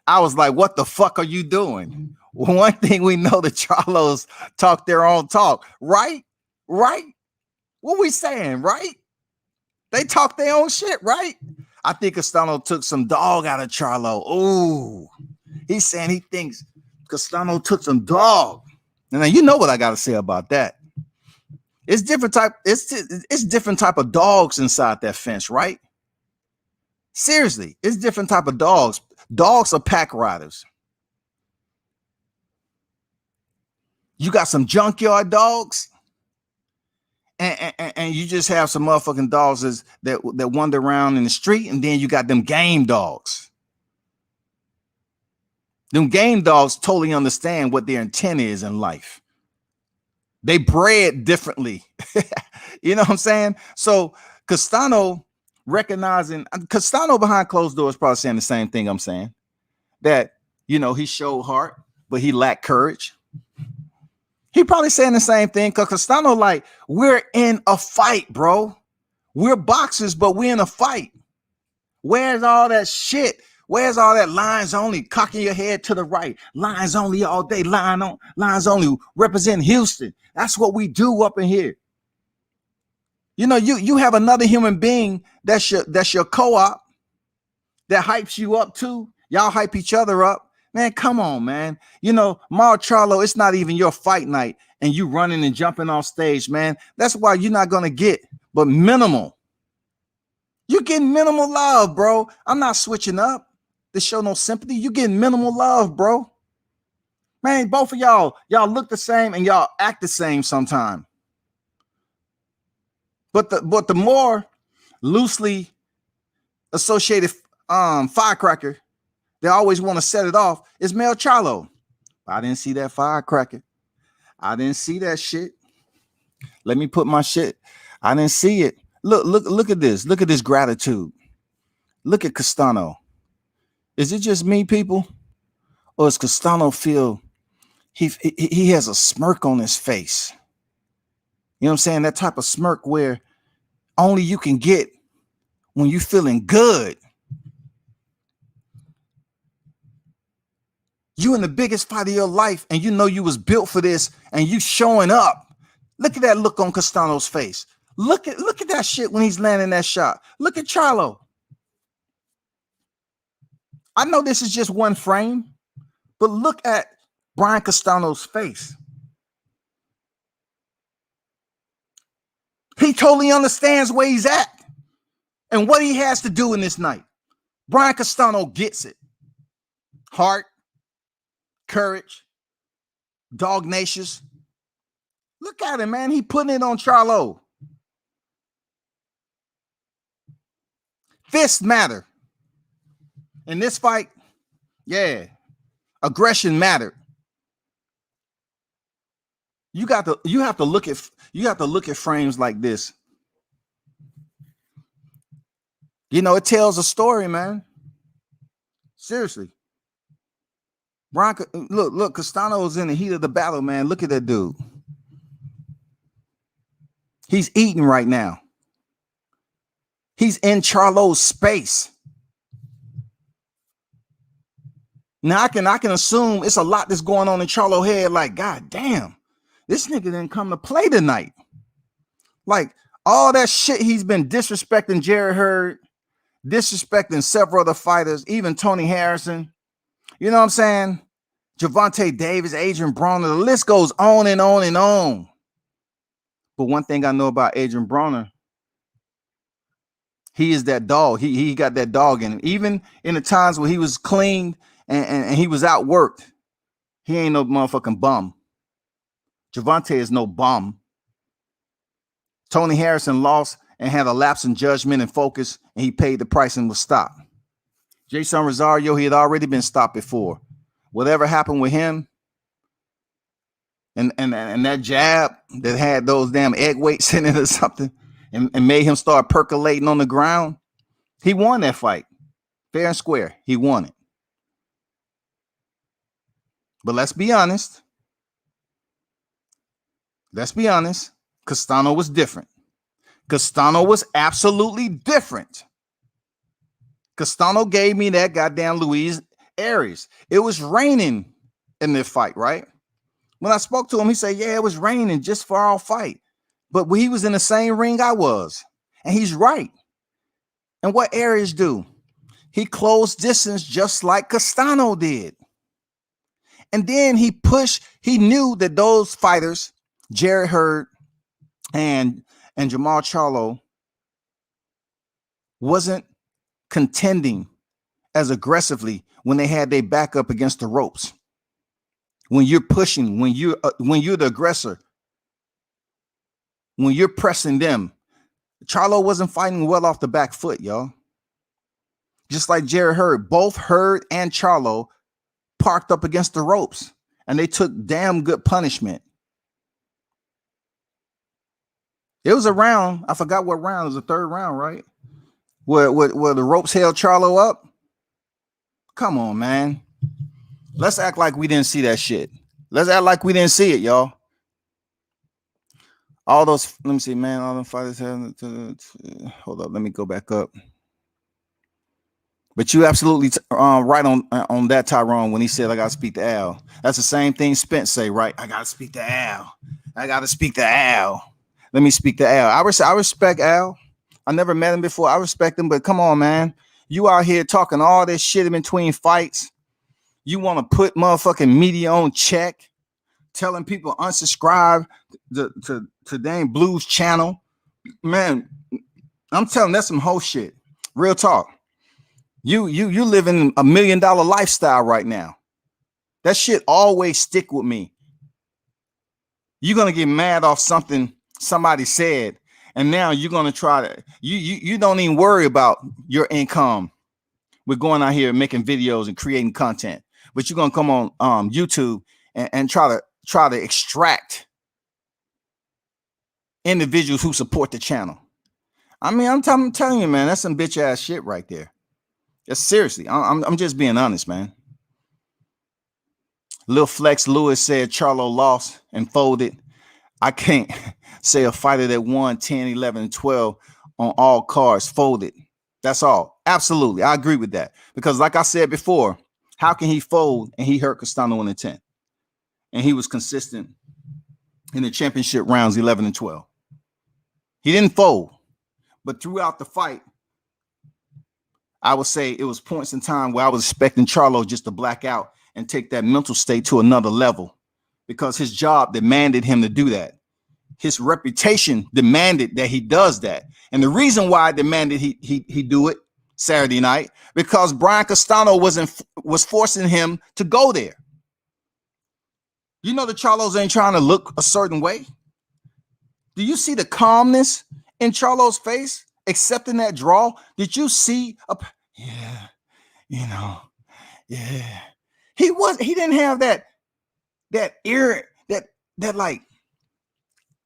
I was like, what the fuck are you doing? One thing we know, the Charlos talk their own talk, right? Right? What we saying, right? They talk their own shit, right? I think Castano took some dog out of Charlo. Oh, he's saying he thinks Castano took some dog. And then you know what I got to say about that. It's different type. It's different type of dogs inside that fence, right? Seriously, it's different type of dogs. Dogs are pack riders. You got some junkyard dogs, and you just have some motherfucking dogs that wander around in the street, and then you got them game dogs. Them game dogs totally understand what their intent is in life. They bred differently. You know what I'm saying? So Castano behind closed doors probably saying the same thing I'm saying. That, you know, he showed heart, but he lacked courage. He probably saying the same thing because Castano like, we're in a fight, bro. We're boxers, but we're in a fight. Where's all that shit? Where's all that lines only, cocking your head to the right, lines only all day, lines only, represent Houston. That's what we do up in here. You know, you have another human being that's your co-op that hypes you up too. Y'all hype each other up. Man, come on, man. You know, Mell Charlo, it's not even your fight night and you running and jumping off stage, man. That's why you're not going to get but minimal. You're getting minimal love, bro. I'm not switching up to show no sympathy. You're getting minimal love, bro. Man, both of y'all look the same and y'all act the same sometime. But the more loosely associated firecracker they always want to set it off is Mell Charlo. I didn't see that firecracker. I didn't see that shit. Let me put my shit. I didn't see it. Look at this. Look at this gratitude. Look at Castano. Is it just me, people? Or does Castano feel he has a smirk on his face? You know what I'm saying? That type of smirk where only you can get when you feeling good. You in the biggest fight of your life and you know you was built for this and you showing up. Look at that look on Castano's face. Look at that shit when he's landing that shot. Look at Charlo. I know this is just one frame, but look at Brian Castano's face. He totally understands where he's at and what he has to do in this night. Brian Castano gets it. Heart, courage, dognacious. Look at him, man. He putting it on Charlo. Fists matter. In this fight, yeah, aggression mattered. You have to look at frames like this. You know, it tells a story, man. Seriously. Look, Castano's in the heat of the battle, man. Look at that dude. He's eating right now. He's in Charlo's space. Now I can assume it's a lot that's going on in Charlo's head. Like, God damn, this nigga didn't come to play tonight. Like all that shit he's been disrespecting Jarrett Hurd, disrespecting several other fighters, even Tony Harrison. You know what I'm saying? Gervonta Davis, Adrian Broner. The list goes on and on and on. But one thing I know about Adrian Broner, he is that dog. He got that dog in him. Even in the times where he was clean and he was outworked, he ain't no motherfucking bum. Gervonta is no bum. Tony Harrison lost and had a lapse in judgment and focus, and he paid the price and was stopped. Jason Rosario, he had already been stopped before. Whatever happened with him and that jab that had those damn egg weights in it or something and made him start percolating on the ground, he won that fight. Fair and square. He won it. But let's be honest. Castano was different. Castano was absolutely different. Castano gave me that goddamn Luis Aries. It was raining in this fight, right? When I spoke to him, he said, yeah, it was raining just for our fight. But he was in the same ring I was. And he's right. And what Aries do? He closed distance just like Castano did. And then he knew that those fighters, Jarrett Hurd and Mell Charlo, wasn't contending as aggressively when they had their back up against the ropes. When you're pushing, when you're the aggressor, when you're pressing them, Charlo wasn't fighting well off the back foot, y'all. Just like Jarrett Hurd, both Hurd and Charlo parked up against the ropes, and they took damn good punishment. It was a round. I forgot what round. It was the third round, right? Where the ropes held Charlo up. Come on, man. Let's act like we didn't see that shit. Let's act like we didn't see it, y'all. All those, let me see, man. All them fighters have. Hold up, let me go back up. But you absolutely right on that, Tyrone, when he said, I got to speak to Al. That's the same thing Spence say, right? I got to speak to Al. Let me speak to Al. I respect Al. I never met him before. I respect him, but come on, man. You out here talking all this shit in between fights. You want to put motherfucking media on check, telling people unsubscribe to Dane Blues channel. Man, I'm telling that's some whole shit. Real talk. You living $1 million lifestyle right now. That shit always stick with me. You're gonna get mad off something somebody said, and now you're gonna try to you don't even worry about your income. We're going out here making videos and creating content, but you're gonna come on, YouTube and try to extract. individuals who support the channel. I mean, I'm telling you, man, that's some bitch ass shit right there. That's seriously. I'm just being honest, man. Lil Flex Lewis said Charlo lost and folded. I can't say a fighter that won 10, 11, and 12 on all cards folded. That's all. Absolutely. I agree with that. Because like I said before, how can he fold and he hurt Castano in the 10th? And he was consistent in the championship rounds 11 and 12. He didn't fold. But throughout the fight, I would say it was points in time where I was expecting Charlo just to black out and take that mental state to another level because his job demanded him to do that. His reputation demanded that he does that. And the reason why I demanded he do it Saturday night, because Brian Castano was forcing him to go there. You know the Charlos ain't trying to look a certain way. Do you see the calmness in Charlo's face accepting that draw? Did you see yeah, yeah. He didn't have that like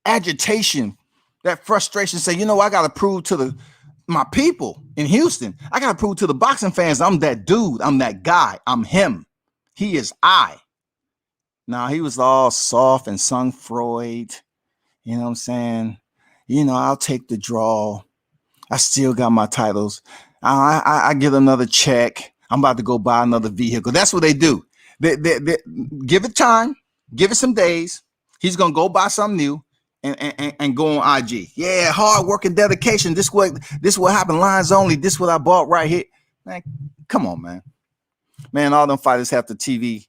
agitation, that frustration, say, I got to prove to my people in Houston. I got to prove to the boxing fans I'm that dude. I'm that guy. I'm him. He is I. Now, he was all soft and sung Freud. You know what I'm saying? I'll take the draw. I still got my titles. I get another check. I'm about to go buy another vehicle. That's what they do. They give it time. Give it some days. He's going to go buy something new and go on IG. Yeah, hard work and dedication. This what happened. Lines only. This what I bought right here. Man, come on, man. Man, all them fighters have the TV.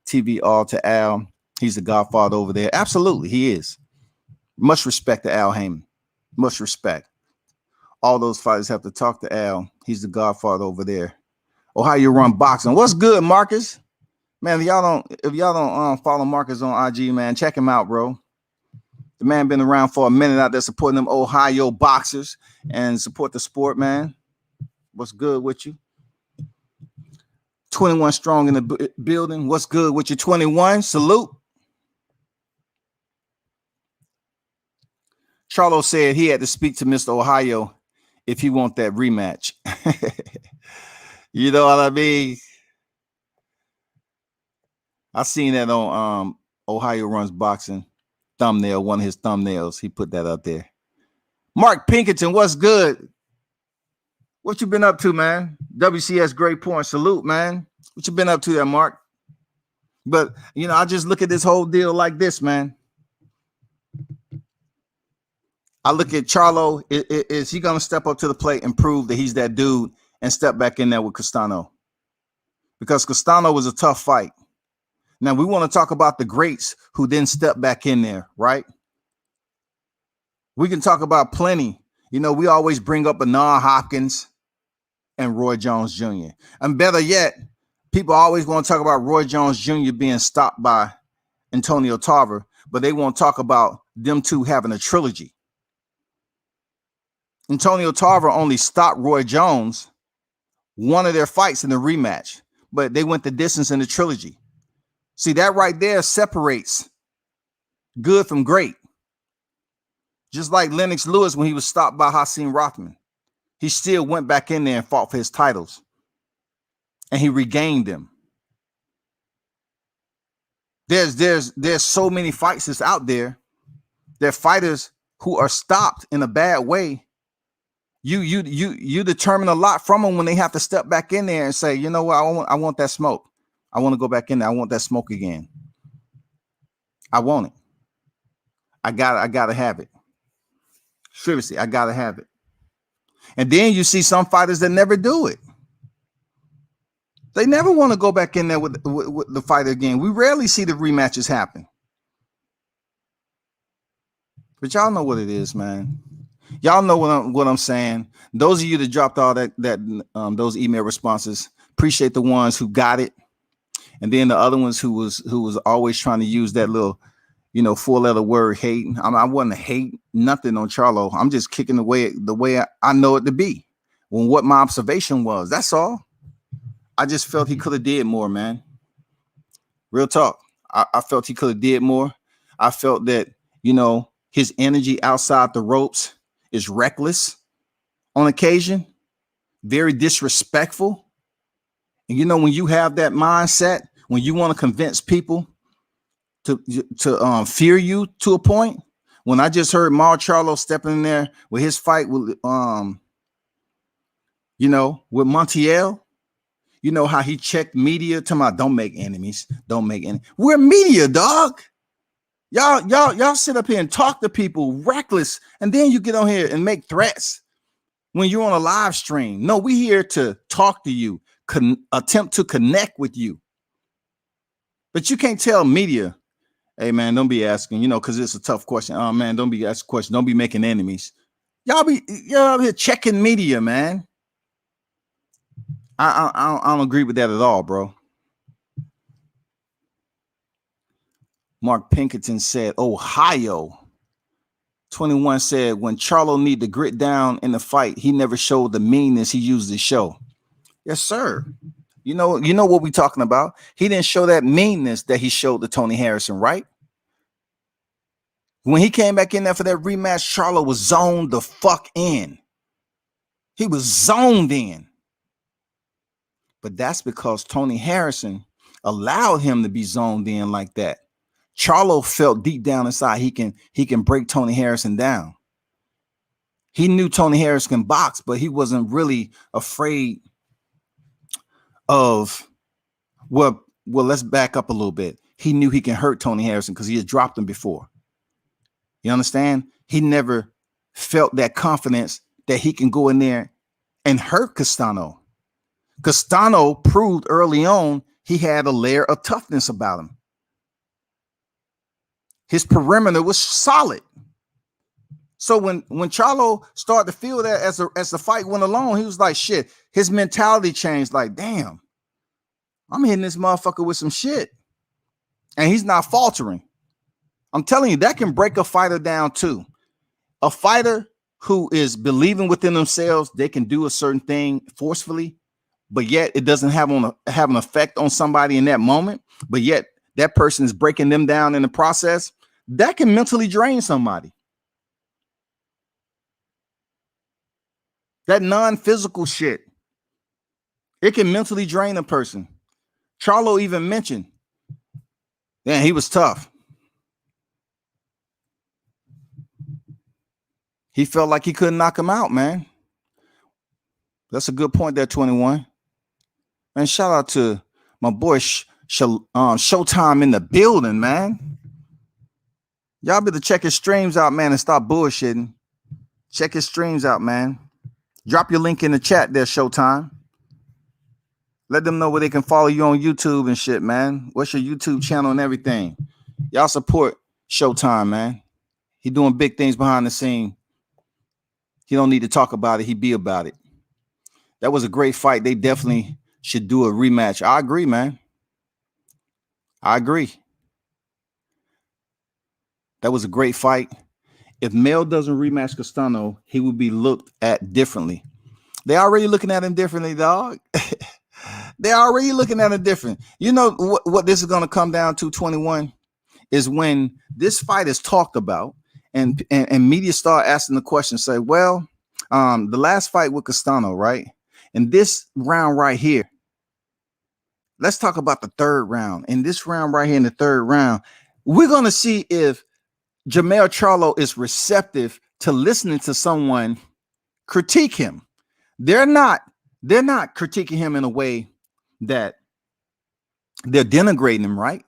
TV all to Al. He's the godfather over there. Absolutely, he is. Much respect to Al Heyman. Much respect. All those fighters have to talk to Al. He's the godfather over there. Ohio Run Boxing. What's good, Marcus? Man, if y'all don't follow Marcus on IG, man, check him out, bro. The man been around for a minute out there supporting them Ohio boxers and support the sport, man. What's good with you? 21 strong in the building. What's good with you? 21. Salute. Charlo said he had to speak to Mr. Ohio if he want that rematch. You know what I mean? I seen that on Ohio Runs Boxing thumbnail, one of his thumbnails. He put that up there. Mark Pinkerton, what's good? What you been up to, man? WCS Great Point. Salute, man. What you been up to there, Mark? But, I just look at this whole deal like this, man. I look at Charlo. Is he going to step up to the plate and prove that he's that dude and step back in there with Castano? Because Castano was a tough fight. Now, we want to talk about the greats who didn't step back in there, right? We can talk about plenty. We always bring up Bernard Hopkins and Roy Jones Jr. And better yet, people always want to talk about Roy Jones Jr. being stopped by Antonio Tarver, but they won't talk about them two having a trilogy. Antonio Tarver only stopped Roy Jones one of their fights in the rematch, but they went the distance in the trilogy. See, that right there separates good from great. Just like Lennox Lewis when he was stopped by Hasim Rothman. He still went back in there and fought for his titles. And he regained them. There's so many fights that's out there. There are fighters who are stopped in a bad way. You determine a lot from them when they have to step back in there and say, you know what, I want that smoke. I want to go back in there. I want that smoke again. I want it. I gotta have it. Seriously, I gotta have it. And then you see some fighters that never do it. They never want to go back in there with the fighter again. We rarely see the rematches happen. But y'all know what it is, man. Y'all know what I'm saying. Those of you that dropped all those email responses, appreciate the ones who got it. And then the other ones who was always trying to use that little, 4-letter word hate. I wasn't hate nothing on Charlo. I'm just kicking the way I know it to be. When what my observation was, that's all. I just felt he could have did more, man. Real talk. I felt he could have did more. I felt that his energy outside the ropes is reckless on occasion, very disrespectful. And when you have that mindset, when you want to convince people to fear you to a point, when I just heard Mell Charlo stepping in there with his fight with with Montiel, how he checked media to my don't make enemies. We're media, dog. Y'all sit up here and talk to people reckless, and then you get on here and make threats when you're on a live stream. No, we here to talk to you, attempt to connect with you. But you can't tell media, hey man, don't be asking, because it's a tough question. Oh man, don't be asking questions. Don't be making enemies. Y'all here checking media, man. I don't agree with that at all, bro. Mark Pinkerton said, Ohio. 21 said, when Charlo need to grit down in the fight, he never showed the meanness he usually show. Yes, sir. You know what we talking about. He didn't show that meanness that he showed to Tony Harrison, right? When he came back in there for that rematch, Charlo was zoned the fuck in. He was zoned in. But that's because Tony Harrison allowed him to be zoned in like that. Charlo felt deep down inside he can break Tony Harrison down. He knew Tony Harrison can box, but he wasn't really afraid of, well, let's back up a little bit. He knew he can hurt Tony Harrison because he had dropped him before. You understand? He never felt that confidence that he can go in there and hurt Castano. Castano proved early on he had a layer of toughness about him. His perimeter was solid. So when Charlo started to feel that as the fight went along, he was like, shit, his mentality changed. Like, damn, I'm hitting this motherfucker with some shit. And he's not faltering. I'm telling you, that can break a fighter down too. A fighter who is believing within themselves, they can do a certain thing forcefully, but yet it doesn't have an effect on somebody in that moment, but yet that person is breaking them down in the process. That can mentally drain somebody. That non-physical shit, it can mentally drain a person. Charlo even mentioned, yeah, he was tough. He felt like he couldn't knock him out, man. That's a good point there, 21. And shout out to my boy Showtime in the building, man. Y'all better check his streams out, man, and stop bullshitting. Check his streams out, man. Drop your link in the chat there, Showtime. Let them know where they can follow you on YouTube and shit, man. What's your YouTube channel and everything? Y'all support Showtime, man. He doing big things behind the scene. He don't need to talk about it. He be about it. That was a great fight. They definitely should do a rematch. I agree, man. I agree. That was a great fight. If Mell doesn't rematch Castano, he would be looked at differently. They already looking at him differently, dog. They already looking at him different. You know what this is going to come down to, 21, is when this fight is talked about and media start asking the question, say, well, the last fight with Castano, right? And this round right here, let's talk about the third round. In this round right here, in the third round, we're going to see if Mell Charlo is receptive to listening to someone critique him. They're not critiquing him in a way that they're denigrating him, right?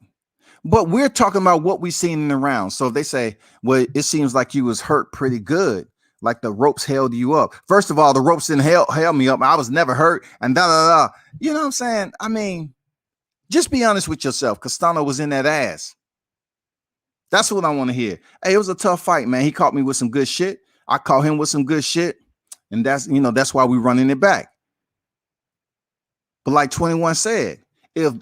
But we're talking about what we've seen in the round. So if they say, well, it seems like you was hurt pretty good, like the ropes held you up. First of all, the ropes didn't held me up. I was never hurt. And da da da. You know what I'm saying? I mean, just be honest with yourself. Castano was in that ass. That's what I want to hear. Hey, it was a tough fight, man. He caught me with some good shit. I caught him with some good shit. And that's why we're running it back. But like 21 said, if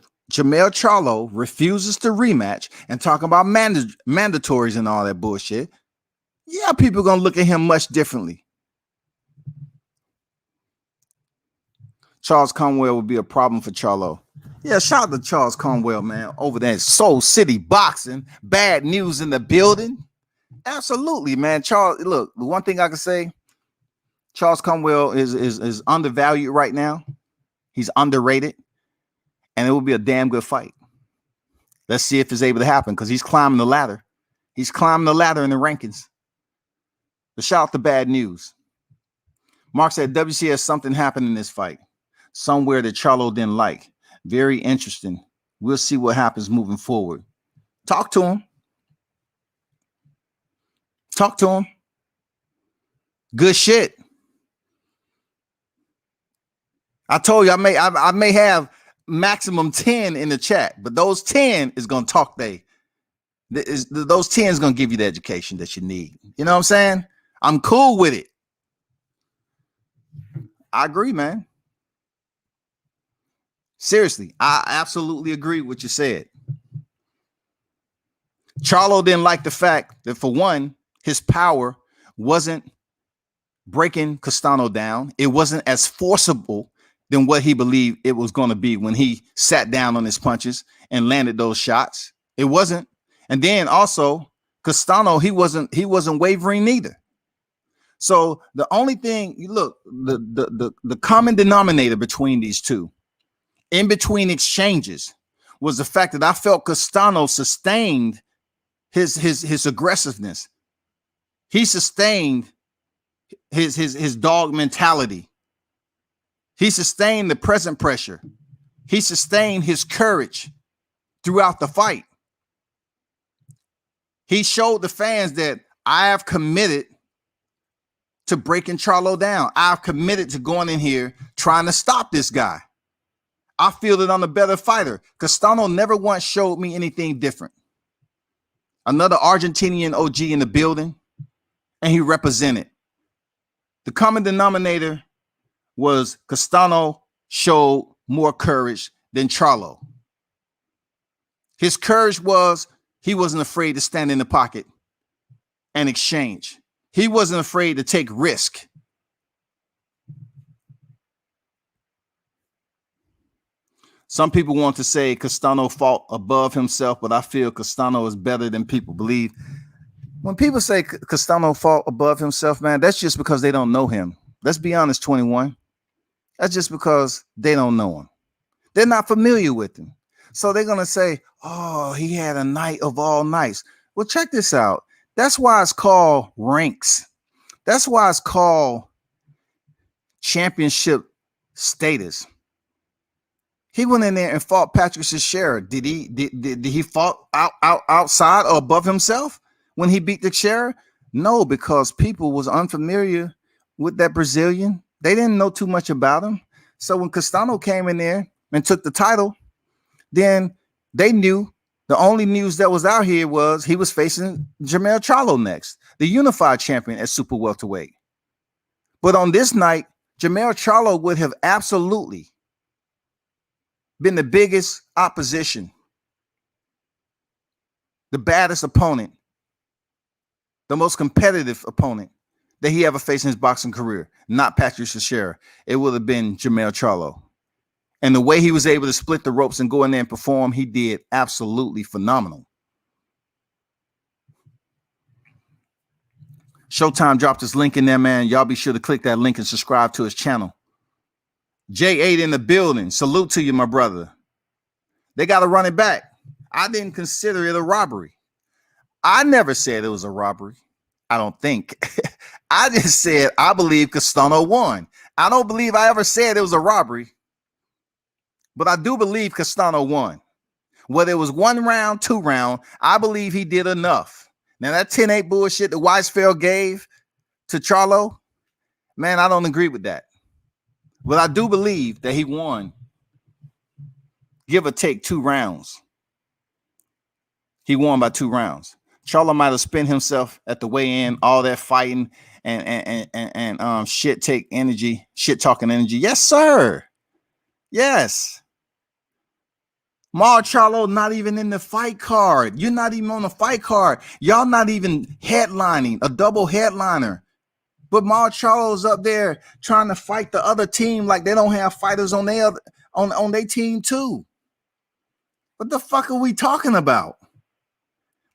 Mell Charlo refuses to rematch and talk about mandatories and all that bullshit, yeah, people are going to look at him much differently. Charles Conwell would be a problem for Charlo. Yeah, shout out to Charles Conwell, man, over there in Soul City Boxing. Bad news in the building. Absolutely, man. Charles, look, the one thing I can say, Charles Cromwell is undervalued right now. He's underrated, and it will be a damn good fight. Let's see if it's able to happen because he's climbing the ladder. He's climbing the ladder in the rankings. But shout out to Bad News. Mark said WCS something happened in this fight. Somewhere that Charlo didn't like. Very interesting. We'll see what happens moving forward. Talk to him. Talk to him. Good shit. I told you I may have maximum 10 in the chat, but those 10 is gonna talk those 10 is gonna give you the education that you need. You know what I'm saying? I'm cool with it. I agree, man. Seriously, I absolutely agree with what you said. Charlo didn't like the fact that, for one, his power wasn't breaking Castano down. It wasn't as forcible than what he believed it was going to be when he sat down on his punches and landed those shots. It wasn't. And then also, Castano, he wasn't wavering neither. So the only thing, look, the common denominator between these two, in between exchanges, was the fact that I felt Castano sustained his aggressiveness. He sustained his dog mentality. He sustained the present pressure. He sustained his courage throughout the fight. He showed the fans that I have committed to breaking Charlo down. I've committed to going in here trying to stop this guy. I feel that I'm a better fighter. Castano never once showed me anything different. Another Argentinian OG in the building, and he represented. The common denominator was Castano showed more courage than Charlo. His courage was he wasn't afraid to stand in the pocket and exchange. He wasn't afraid to take risk. Some people want to say Castano fought above himself, but I feel Castano is better than people believe. When people say Castano fought above himself, man, that's just because they don't know him. Let's be honest, 21. That's just because they don't know him. They're not familiar with him. So they're going to say, oh, he had a night of all nights. Well, check this out. That's why it's called ranks. That's why it's called championship status. He went in there and fought Patrick Teixeira. Did he fought outside or above himself when he beat Teixeira? No, because people was unfamiliar with that Brazilian. They didn't know too much about him. So when Castano came in there and took the title, then they knew the only news that was out here was he was facing Mell Charlo next, the unified champion at super welterweight. But on this night, Mell Charlo would have absolutely been the biggest opposition, the baddest opponent, the most competitive opponent that he ever faced in his boxing career, not Patrick Teixeira. It would have been Mell Charlo. And the way he was able to split the ropes and go in there and perform, he did absolutely phenomenal. Showtime dropped his link in there, man. Y'all be sure to click that link and subscribe to his channel. J8 in the building. Salute to you, my brother. They got to run it back. I didn't consider it a robbery. I never said it was a robbery. I don't think. I just said I believe Castano won. I don't believe I ever said it was a robbery. But I do believe Castano won. Whether it was 1 round, 2 round, I believe he did enough. Now, that 10-8 bullshit that Weisfeld gave to Charlo, man, I don't agree with that. But I do believe that he won, give or take 2 rounds. He won by 2 rounds. Charlo might have spent himself at the weigh-in, all that fighting and shit talking energy. Yes, sir. Yes. Mell Charlo not even in the fight card. You're not even on the fight card. Y'all not even headlining, a double headliner. But Mell Charlo's up there trying to fight the other team like they don't have fighters on their team too. What the fuck are we talking about?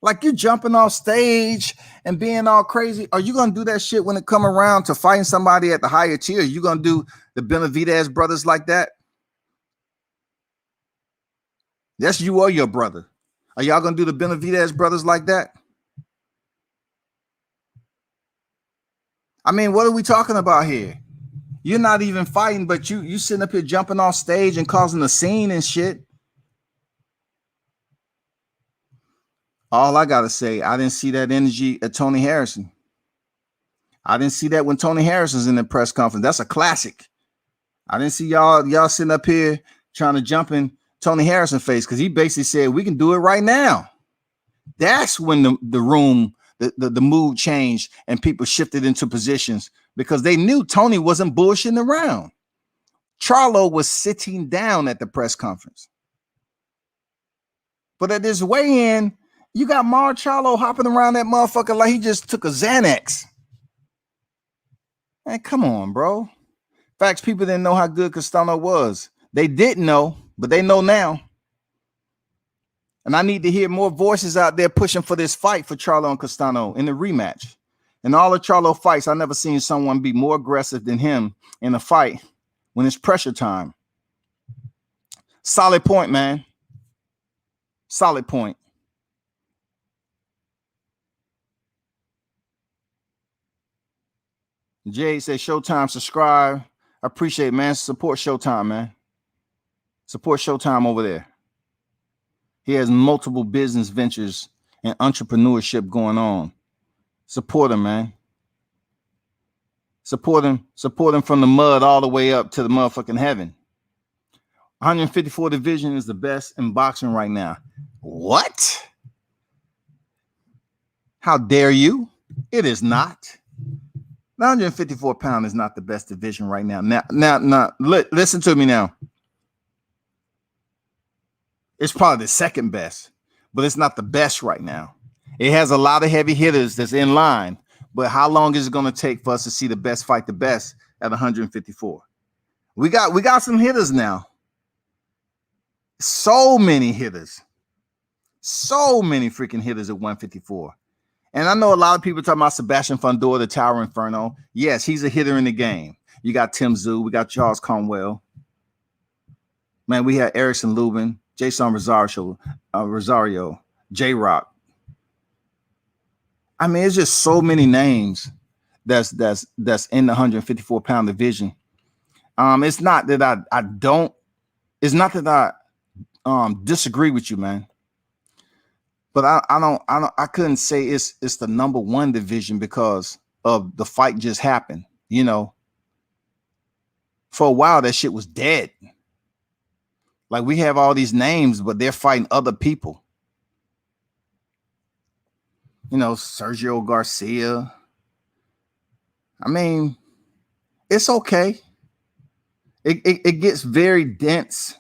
Like you jumping off stage and being all crazy. Are you gonna do that shit when it come around to fighting somebody at the higher tier? Are you gonna do the Benavidez brothers like that? That's you or your brother. Are y'all gonna do the Benavidez brothers like that? I mean, what are we talking about here? You're not even fighting, but you sitting up here jumping off stage and causing a scene and shit. All I gotta say, I didn't see that energy at Tony Harrison. I didn't see that when Tony Harrison's in the press conference. That's a classic. I didn't see y'all sitting up here trying to jump in Tony Harrison's face because he basically said we can do it right now. That's when the room, the mood changed and people shifted into positions because they knew Tony wasn't bullshitting around. Charlo was sitting down at the press conference. But at this weigh-in, you got Mell Charlo hopping around that motherfucker like he just took a Xanax. Man, come on, bro. Facts, people didn't know how good Castano was. They didn't know, but they know now. And I need to hear more voices out there pushing for this fight for Charlo and Castano in the rematch. In all the Charlo fights, I never seen someone be more aggressive than him in a fight when it's pressure time. Solid point, man. Solid point. Jay says Showtime, subscribe. I appreciate it, man. Support Showtime, man. Support Showtime over there. He has multiple business ventures and entrepreneurship going on. Support him, man. Support him from the mud all the way up to the motherfucking heaven. 154 division is the best in boxing right now. What? How dare you? It is not. 154 pound is not the best division right now. Now, listen to me now. It's probably the second best, but it's not the best right now. It has a lot of heavy hitters that's in line, but how long is it going to take for us to see the best fight the best at 154? We got some hitters now. So many hitters. So many freaking hitters at 154. And I know a lot of people talking about Sebastian Fundora, the Tower Inferno. Yes, he's a hitter in the game. You got Tim Zhu. We got Charles Conwell. Man, we had Erickson Lubin, Jason Rosario, J-Rock. I mean, it's just so many names that's in the 154 pound division. It's not that I disagree with you, man. But I couldn't say it's the number one division because of the fight just happened. You know, for a while that shit was dead. Like we have all these names, but they're fighting other people. You know, Sergio Garcia. I mean, it's okay. It gets very dense,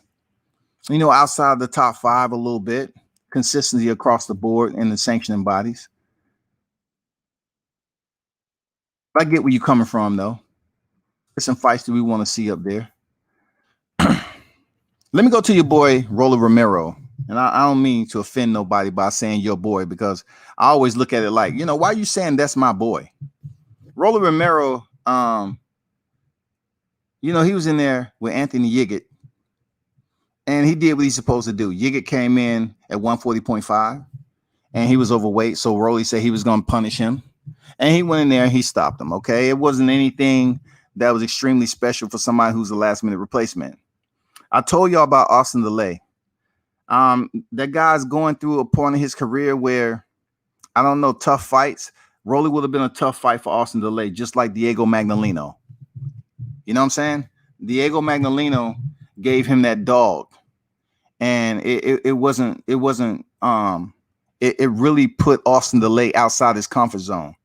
you know, outside the top five a little bit. Consistency across the board in the sanctioning bodies. I get where you're coming from, though. There's some fights that we want to see up there. Let me go to your boy, Rolly Romero. And I don't mean to offend nobody by saying your boy, because I always look at it like, you know, why are you saying that's my boy? Rolly Romero, you know, he was in there with Anthony Yiggett. And he did what he's supposed to do. Yiggett came in at 140.5 and he was overweight. So Rolly said he was going to punish him. And he went in there and he stopped him. Okay. It wasn't anything that was extremely special for somebody who's a last minute replacement. I told y'all about Austin DeLay. That guy's going through a point in his career where, I don't know, tough fights. Rolly would have been a tough fight for Austin DeLay, just like Diego Magnolino. You know what I'm saying? Diego Magnolino gave him that dog. And it really put Austin DeLay outside his comfort zone.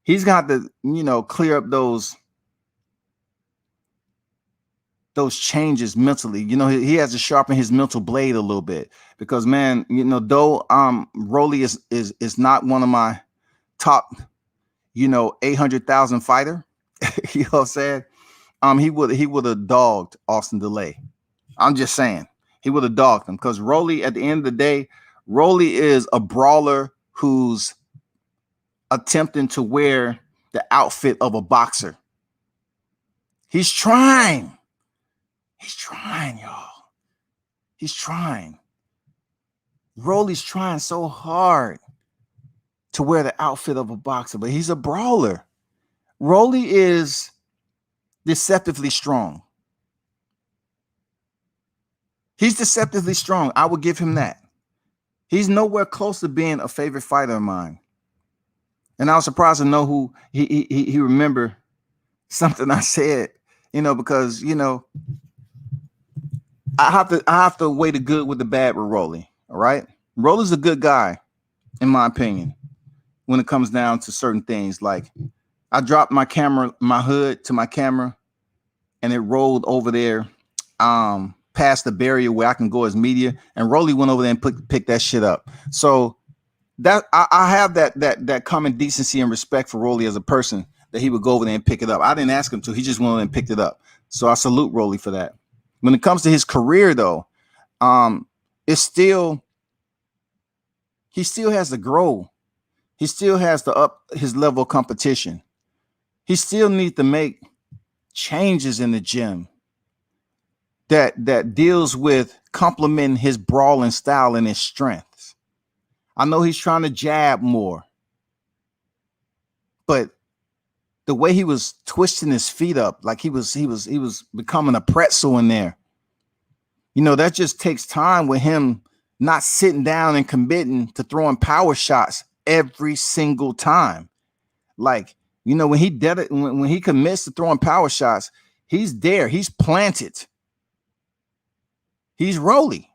He's got to, you know, clear up those changes mentally. You know, he has to sharpen his mental blade a little bit because, man, you know, though Rolly is not one of my top, you know, 800,000 fighter, you know what I'm saying? He would have dogged Austin DeLay. I'm just saying. He would have dogged him because Rolly, at the end of the day, Rolly is a brawler who's attempting to wear the outfit of a boxer. He's trying. He's trying, y'all. He's trying. Rolly's trying so hard to wear the outfit of a boxer, but he's a brawler. Rolly is deceptively strong. He's deceptively strong. I will give him that. He's nowhere close to being a favorite fighter of mine. And I was surprised to know who he remembered something I said, because I have to weigh the good with the bad with Rolly. All right. Rolly's a good guy, in my opinion, when it comes down to certain things. Like, I dropped my hood to my camera, and it rolled over there past the barrier where I can go as media, and Rolly went over there and picked that shit up. So that I have that common decency and respect for Rolly as a person, that he would go over there and pick it up. I didn't ask him to. He just went over and picked it up. So I salute Rolly for that. When it comes to his career, though, he still has to grow. He still has to up his level of competition. He still needs to make changes in the gym that deals with complementing his brawling style and his strengths. I know he's trying to jab more, but the way he was twisting his feet up, like he was becoming a pretzel in there. That just takes time with him not sitting down and committing to throwing power shots every single time. Like, when he commits to throwing power shots, he's there. He's planted. He's Rolly.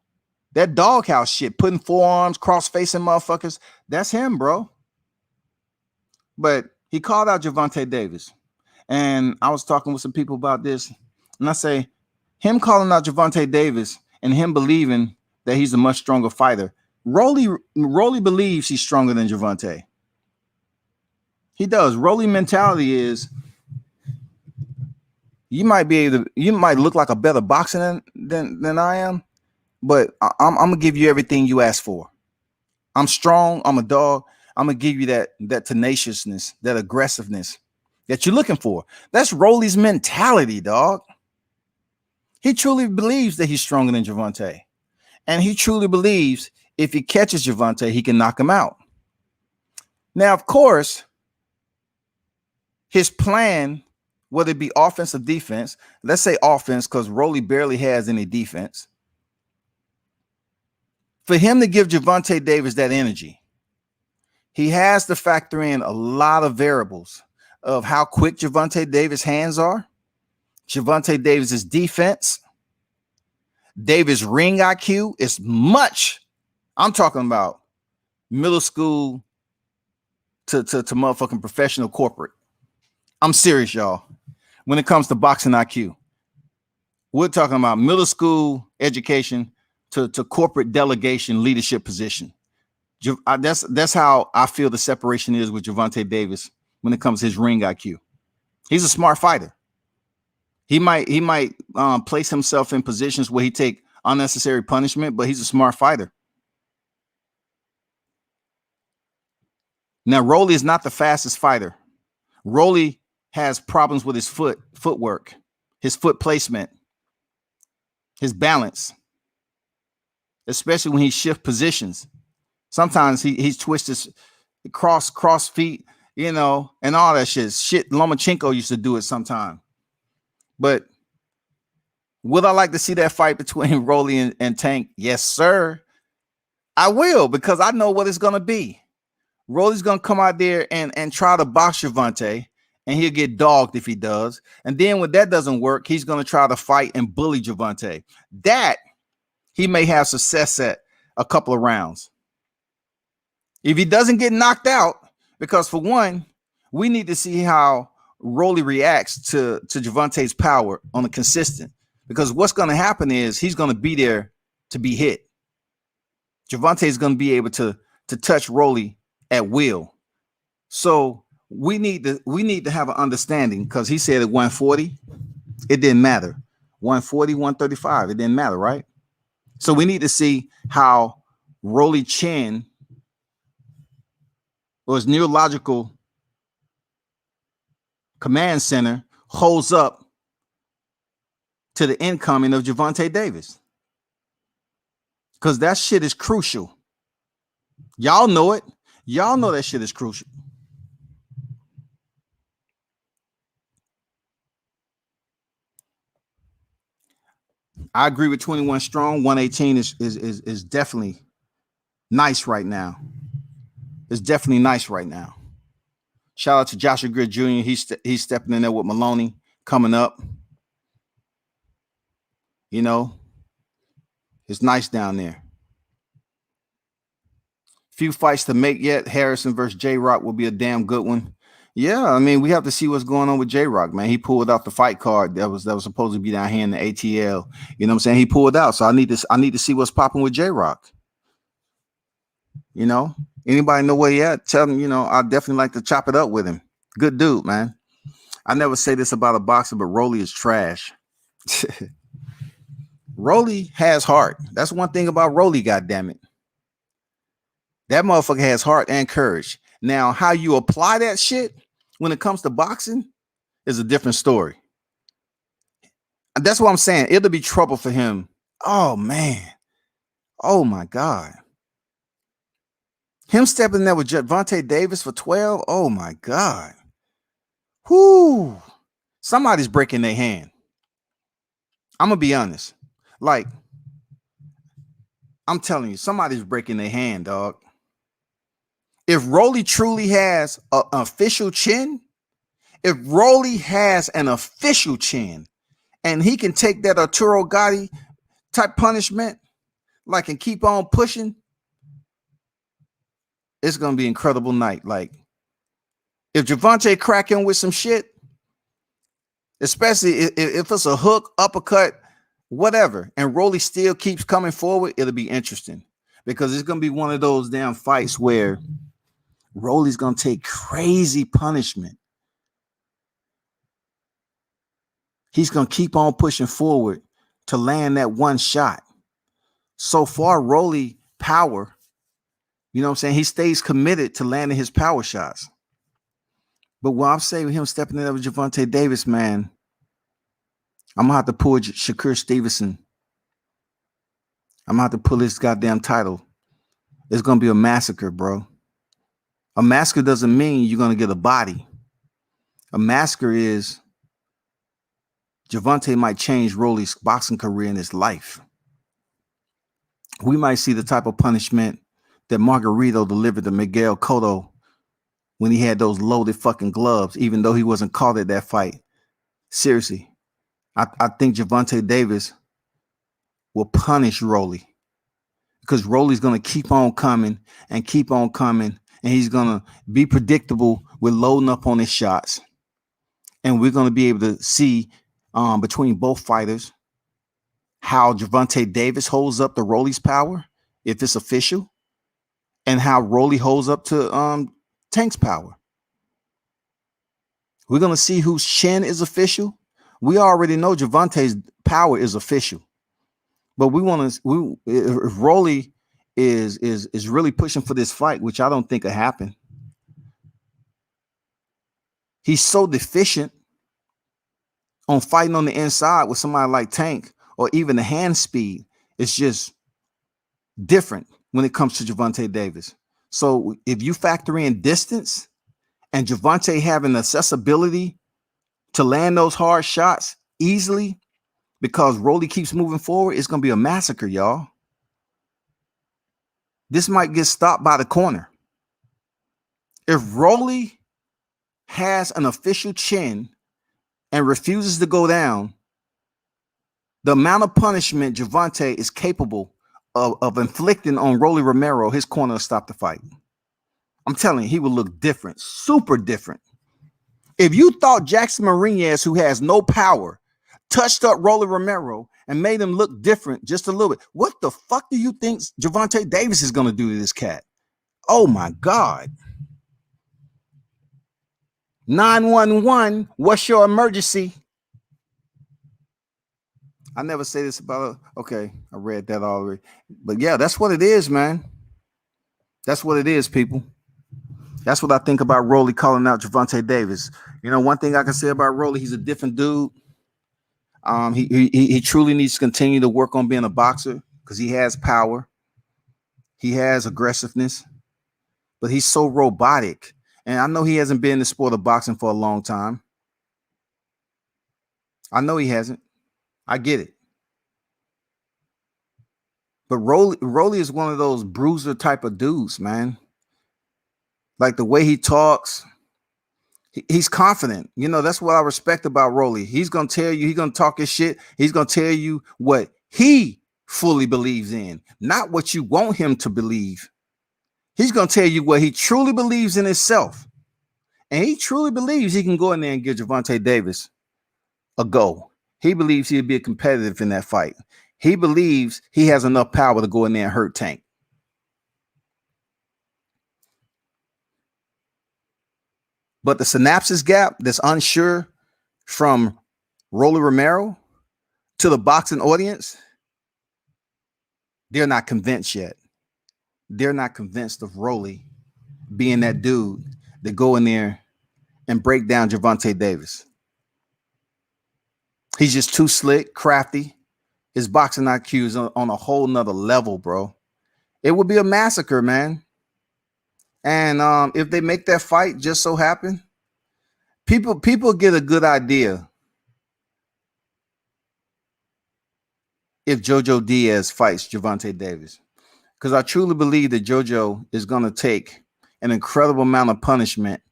That doghouse shit, putting forearms, cross-facing motherfuckers, that's him, bro. But he called out Gervonta Davis. And I was talking with some people about this. And I say, him calling out Gervonta Davis and him believing that he's a much stronger fighter, Rolly believes he's stronger than Gervonta. He does. Rolly mentality is, you might look like a better boxer than I am, but I'm gonna give you everything you ask for. I'm strong. I'm a dog. I'm gonna give you that tenaciousness, that aggressiveness that you're looking for. That's Rolly's mentality, dog. He truly believes that he's stronger than Gervonta, and he truly believes if he catches Gervonta, he can knock him out. Now, of course, his plan, whether it be offense or defense, let's say offense, because Rolly barely has any defense. For him to give Gervonta Davis that energy, he has to factor in a lot of variables of how quick Gervonta Davis' hands are, Gervonta Davis's defense, Davis' ring IQ is much. I'm talking about middle school to motherfucking professional corporate. I'm serious, y'all. When it comes to boxing IQ, we're talking about middle school education to corporate delegation leadership position. That's how I feel the separation is with Gervonta Davis when it comes to his ring IQ. He's a smart fighter. He might place himself in positions where he take unnecessary punishment, but he's a smart fighter. Now, Rolly is not the fastest fighter. Rolly has problems with his footwork, his foot placement, his balance, especially when he shifts positions. Sometimes he's twisted cross feet, and all that shit. Shit, Lomachenko used to do it sometime. But would I like to see that fight between Rolly and Tank? Yes, sir. I will, because I know what it's going to be. Rolly's going to come out there and try to box Gervonta, and he'll get dogged if he does. And then when that doesn't work, he's going to try to fight and bully Gervonta. That he may have success at a couple of rounds. If he doesn't get knocked out, because for one, we need to see how Rolly reacts to Gervonta's power on a consistent. Because what's going to happen is he's going to be there to be hit. Gervonta is going to be able to touch Rolly at will. So we need to have an understanding, because he said at 140, it didn't matter. 140, 135, it didn't matter, right? So we need to see how Rolly chin or his neurological command center holds up to the incoming of Gervonta Davis. Because that shit is crucial. Y'all know it. Y'all know that shit is crucial. I agree with 21 Strong. 118 is definitely nice right now. It's definitely nice right now. Shout out to Joshua Greer Jr. He's stepping in there with Maloney coming up. You know, it's nice down there. Few fights to make yet. Harrison versus J-Rock will be a damn good one. Yeah, I mean, we have to see what's going on with J-Rock, man. He pulled out the fight card that was supposed to be down here in the ATL. You know what I'm saying? He pulled out. So I need to see what's popping with J-Rock. You know, anybody know where he at? Tell him, you know, I'd definitely like to chop it up with him. Good dude, man. I never say this about a boxer, but Rolly is trash. Rolly has heart. That's one thing about Rolly, goddammit. That motherfucker has heart and courage. Now, how you apply that shit when it comes to boxing is a different story. And that's what I'm saying. It'll be trouble for him. Oh, man. Oh, my God. Him stepping there with Gervonta Davis for 12. Oh, my God. Whoo. Somebody's breaking their hand. I'm going to be honest. Like, I'm telling you, somebody's breaking their hand, dog. If Rolly truly has an official chin, and he can take that Arturo Gatti type punishment, like, and keep on pushing, it's going to be an incredible night. Like, if Gervonta crack him with some shit, especially if it's a hook, uppercut, whatever, and Rolly still keeps coming forward, it'll be interesting because it's going to be one of those damn fights where Rolly's going to take crazy punishment. He's going to keep on pushing forward to land that one shot. So far, Rolly power, you know what I'm saying? He stays committed to landing his power shots. But what I'm saying with him stepping in there with Gervonta Davis, man, I'm going to have to pull Shakur Stevenson. I'm going to have to pull his goddamn title. It's going to be a massacre, bro. A massacre doesn't mean you're going to get a body. A massacre is Gervonta might change Rolly's boxing career in his life. We might see the type of punishment that Margarito delivered to Miguel Cotto when he had those loaded fucking gloves, even though he wasn't called at that fight. Seriously, I think Gervonta Davis will punish Rolly because Rolly's going to keep on coming, and he's going to be predictable with loading up on his shots. And we're going to be able to see between both fighters how Gervonta Davis holds up to Rolly's power, if it's official, and how Rolly holds up to Tank's power. We're going to see whose chin is official. We already know Gervonta's power is official. But if Rolly is really pushing for this fight, which I don't think will happen. He's so deficient on fighting on the inside with somebody like Tank, or even the hand speed. It's just different when it comes to Gervonta Davis. So if you factor in distance and Gervonta having accessibility to land those hard shots easily, because Rolly keeps moving forward, it's going to be a massacre, y'all. This might get stopped by the corner. If Rolly has an official chin and refuses to go down, the amount of punishment Gervonta is capable of inflicting on Rolly Romero, his corner will stop the fight. I'm telling you, he will look different, super different. If you thought Jackson Marinez, who has no power, touched up Rolly Romero and made him look different just a little bit, what the fuck do you think Gervonta Davis is going to do to this cat? Oh, my God. 911, what's your emergency? I never say this about okay, I read that already. But yeah, that's what it is, man. That's what it is, people. That's what I think about Rolly calling out Gervonta Davis. You know, one thing I can say about Rolly, he's a different dude. He truly needs to continue to work on being a boxer because he has power, he has aggressiveness, but he's so robotic. And I know he hasn't been in the sport of boxing for a long time. I know he hasn't. I get it. But Rolly is one of those bruiser type of dudes, man. Like the way he talks, he's confident. You know, that's what I respect about Rolly. He's gonna tell you, he's gonna talk his shit. He's gonna tell you what he fully believes in, not what you want him to believe. He's gonna tell you what he truly believes in himself. And he truly believes he can go in there and give Gervonta Davis a go. He believes he'll be competitive in that fight. He believes he has enough power to go in there and hurt Tank. But the synapses gap that's unsure from Rolly Romero to the boxing audience, they're not convinced yet. They're not convinced of Rolly being that dude that go in there and break down Gervonta Davis. He's just too slick, crafty. His boxing IQ is on a whole nother level, bro. It would be a massacre, man. And if they make that fight just so happen, people get a good idea if Jojo Diaz fights Gervonta Davis. Because I truly believe that Jojo is going to take an incredible amount of punishment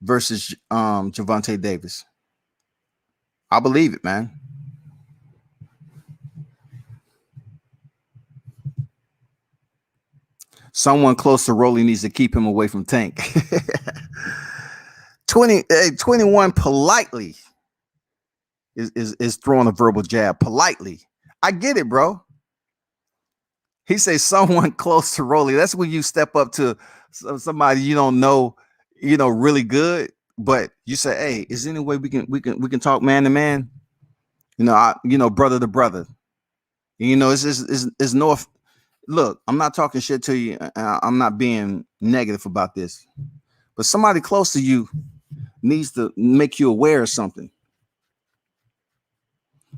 versus Gervonta Davis. I believe it, man. Someone close to Rolly needs to keep him away from Tank. 21 politely is throwing a verbal jab. Politely. I get it, bro. He says someone close to Rolly. That's when you step up to somebody you don't know, really good. But you say, "Hey, is there any way we can talk man to man? Brother to brother. It's no. Look, I'm not talking shit to you. I'm not being negative about this. But somebody close to you needs to make you aware of something.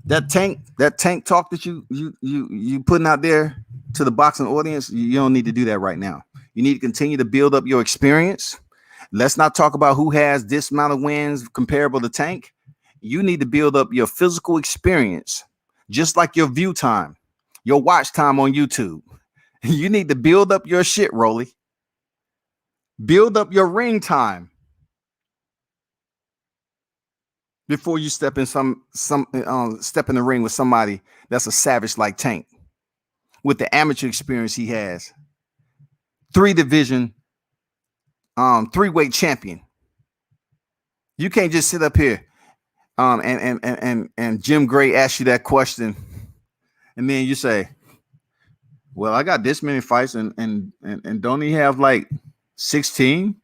That tank talk that you putting out there to the boxing audience, you don't need to do that right now. You need to continue to build up your experience. Let's not talk about who has this amount of wins comparable to Tank. You need to build up your physical experience, just like your view time, your watch time on YouTube. You need to build up your shit, Rolly. Build up your ring time before you step in step in the ring with somebody that's a savage like Tank, with the amateur experience he has. 3-division, 3-weight champion. You can't just sit up here, and Jim Gray asks you that question, and then you say, "Well, I got this many fights, and don't he have like 16?"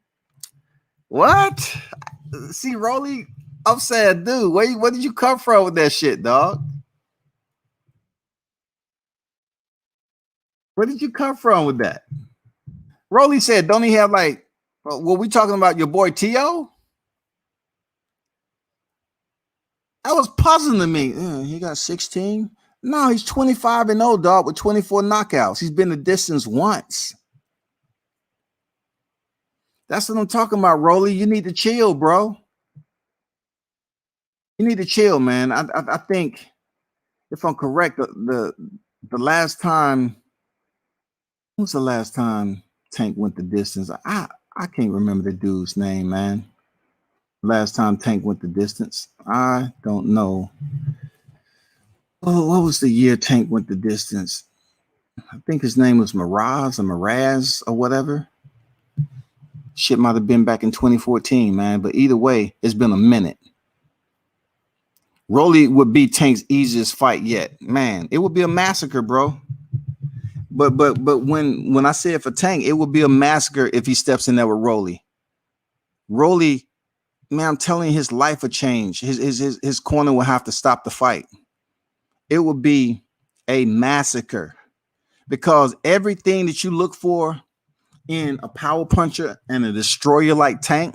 What? See, Rolly, I'm saying, dude, where did you come from with that shit, dog? Where did you come from with that? Rolly said, don't he have like, were we talking about your boy T.O.? That was puzzling to me. He got 16? No, he's 25-0, dog, with 24 knockouts. He's been the distance once. That's what I'm talking about, Rolly. You need to chill, bro. You need to chill, man. I think, if I'm correct, the last time, when was the last time Tank went the distance? I can't remember the dude's name, man. Last time Tank went the distance, I don't know. Oh, what was the year Tank went the distance? I think his name was Miraz or whatever. Shit might have been back in 2014, man. But either way, it's been a minute. Rolly would be Tank's easiest fight yet. Man, it would be a massacre, bro. But when I say it for Tank, it would be a massacre if he steps in there with Rolly. Rolly, man, I'm telling you, his life would change. His corner will have to stop the fight. It would be a massacre because everything that you look for in a power puncher and a destroyer like Tank,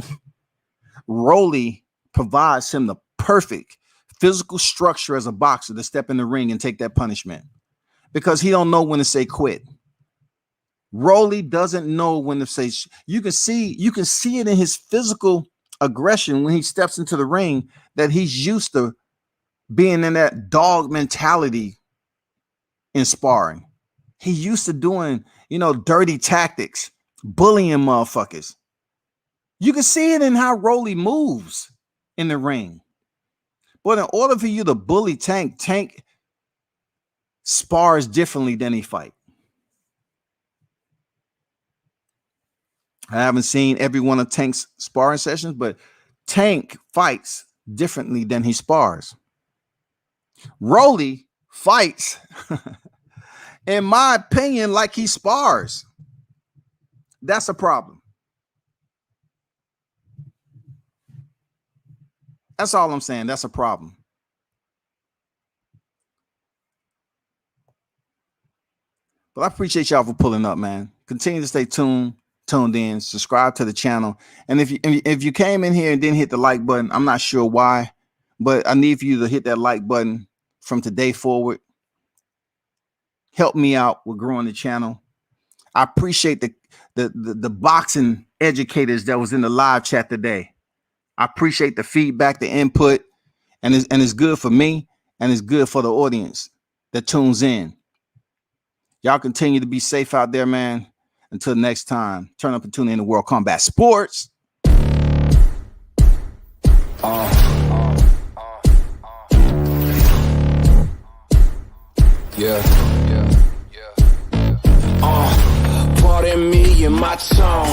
Rolly provides him the perfect physical structure as a boxer to step in the ring and take that punishment, because he don't know when to say quit. Rolly doesn't know when to say. You can see it in his physical aggression when he steps into the ring, that he's used to being in that dog mentality in sparring. He used to doing, dirty tactics, bullying motherfuckers. You can see it in how Rolly moves in the ring. But in order for you to bully Tank, Tank spars differently than he fight. I haven't seen every one of Tank's sparring sessions, but Tank fights differently than he spars. Rolly fights, in my opinion, like he spars. That's a problem. That's all I'm saying. That's a problem. But I appreciate y'all for pulling up, man. Continue to stay tuned in, subscribe to the channel. And if you came in here and didn't hit the like button, I'm not sure why, but I need for you to hit that like button from today forward. Help me out with growing the channel. I appreciate the boxing educators that was in the live chat today. I appreciate the feedback, the input, and it's good for me, and it's good for the audience that tunes in. Y'all continue to be safe out there, man. Until next time, turn up and tune in to World Combat Sports. Pardon me and my tone.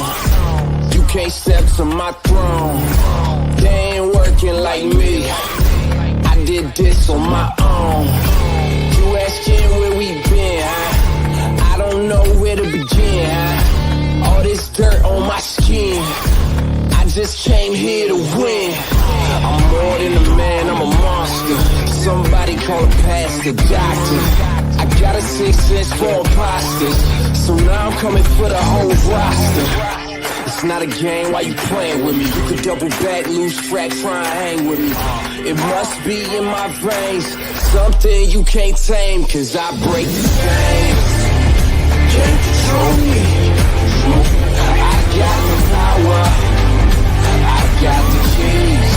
You can't step to my throne. They ain't working like me. I did this on my own. You asking where we been, huh? I don't know where to begin, huh? All this dirt on my skin. I just came here to win. I'm more than a man, I'm a monster. Somebody call a pastor, doctor. I got a 6th sense for imposters, so now I'm coming for the whole roster. It's not a game, why you playing with me? You could double back, lose track, try and hang with me. It must be in my veins, something you can't tame, cause I break the game. Can't control me. I got the power, I got the keys,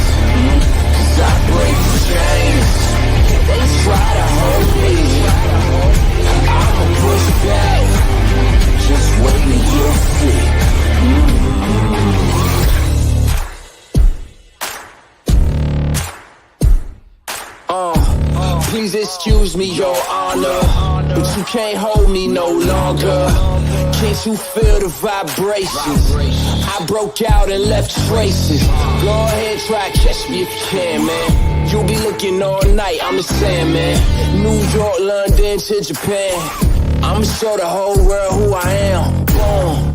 cause I break the chains. They try to hold me, I'ma push back, just wait and you'll see. Please excuse me, your honor, but you can't hold me no longer. Can't you feel the vibrations? I broke out and left traces. Go ahead, try to catch me if you can, man. You'll be looking all night, I'm the Sandman. New York, London to Japan. I'ma show the whole world who I am. Boom.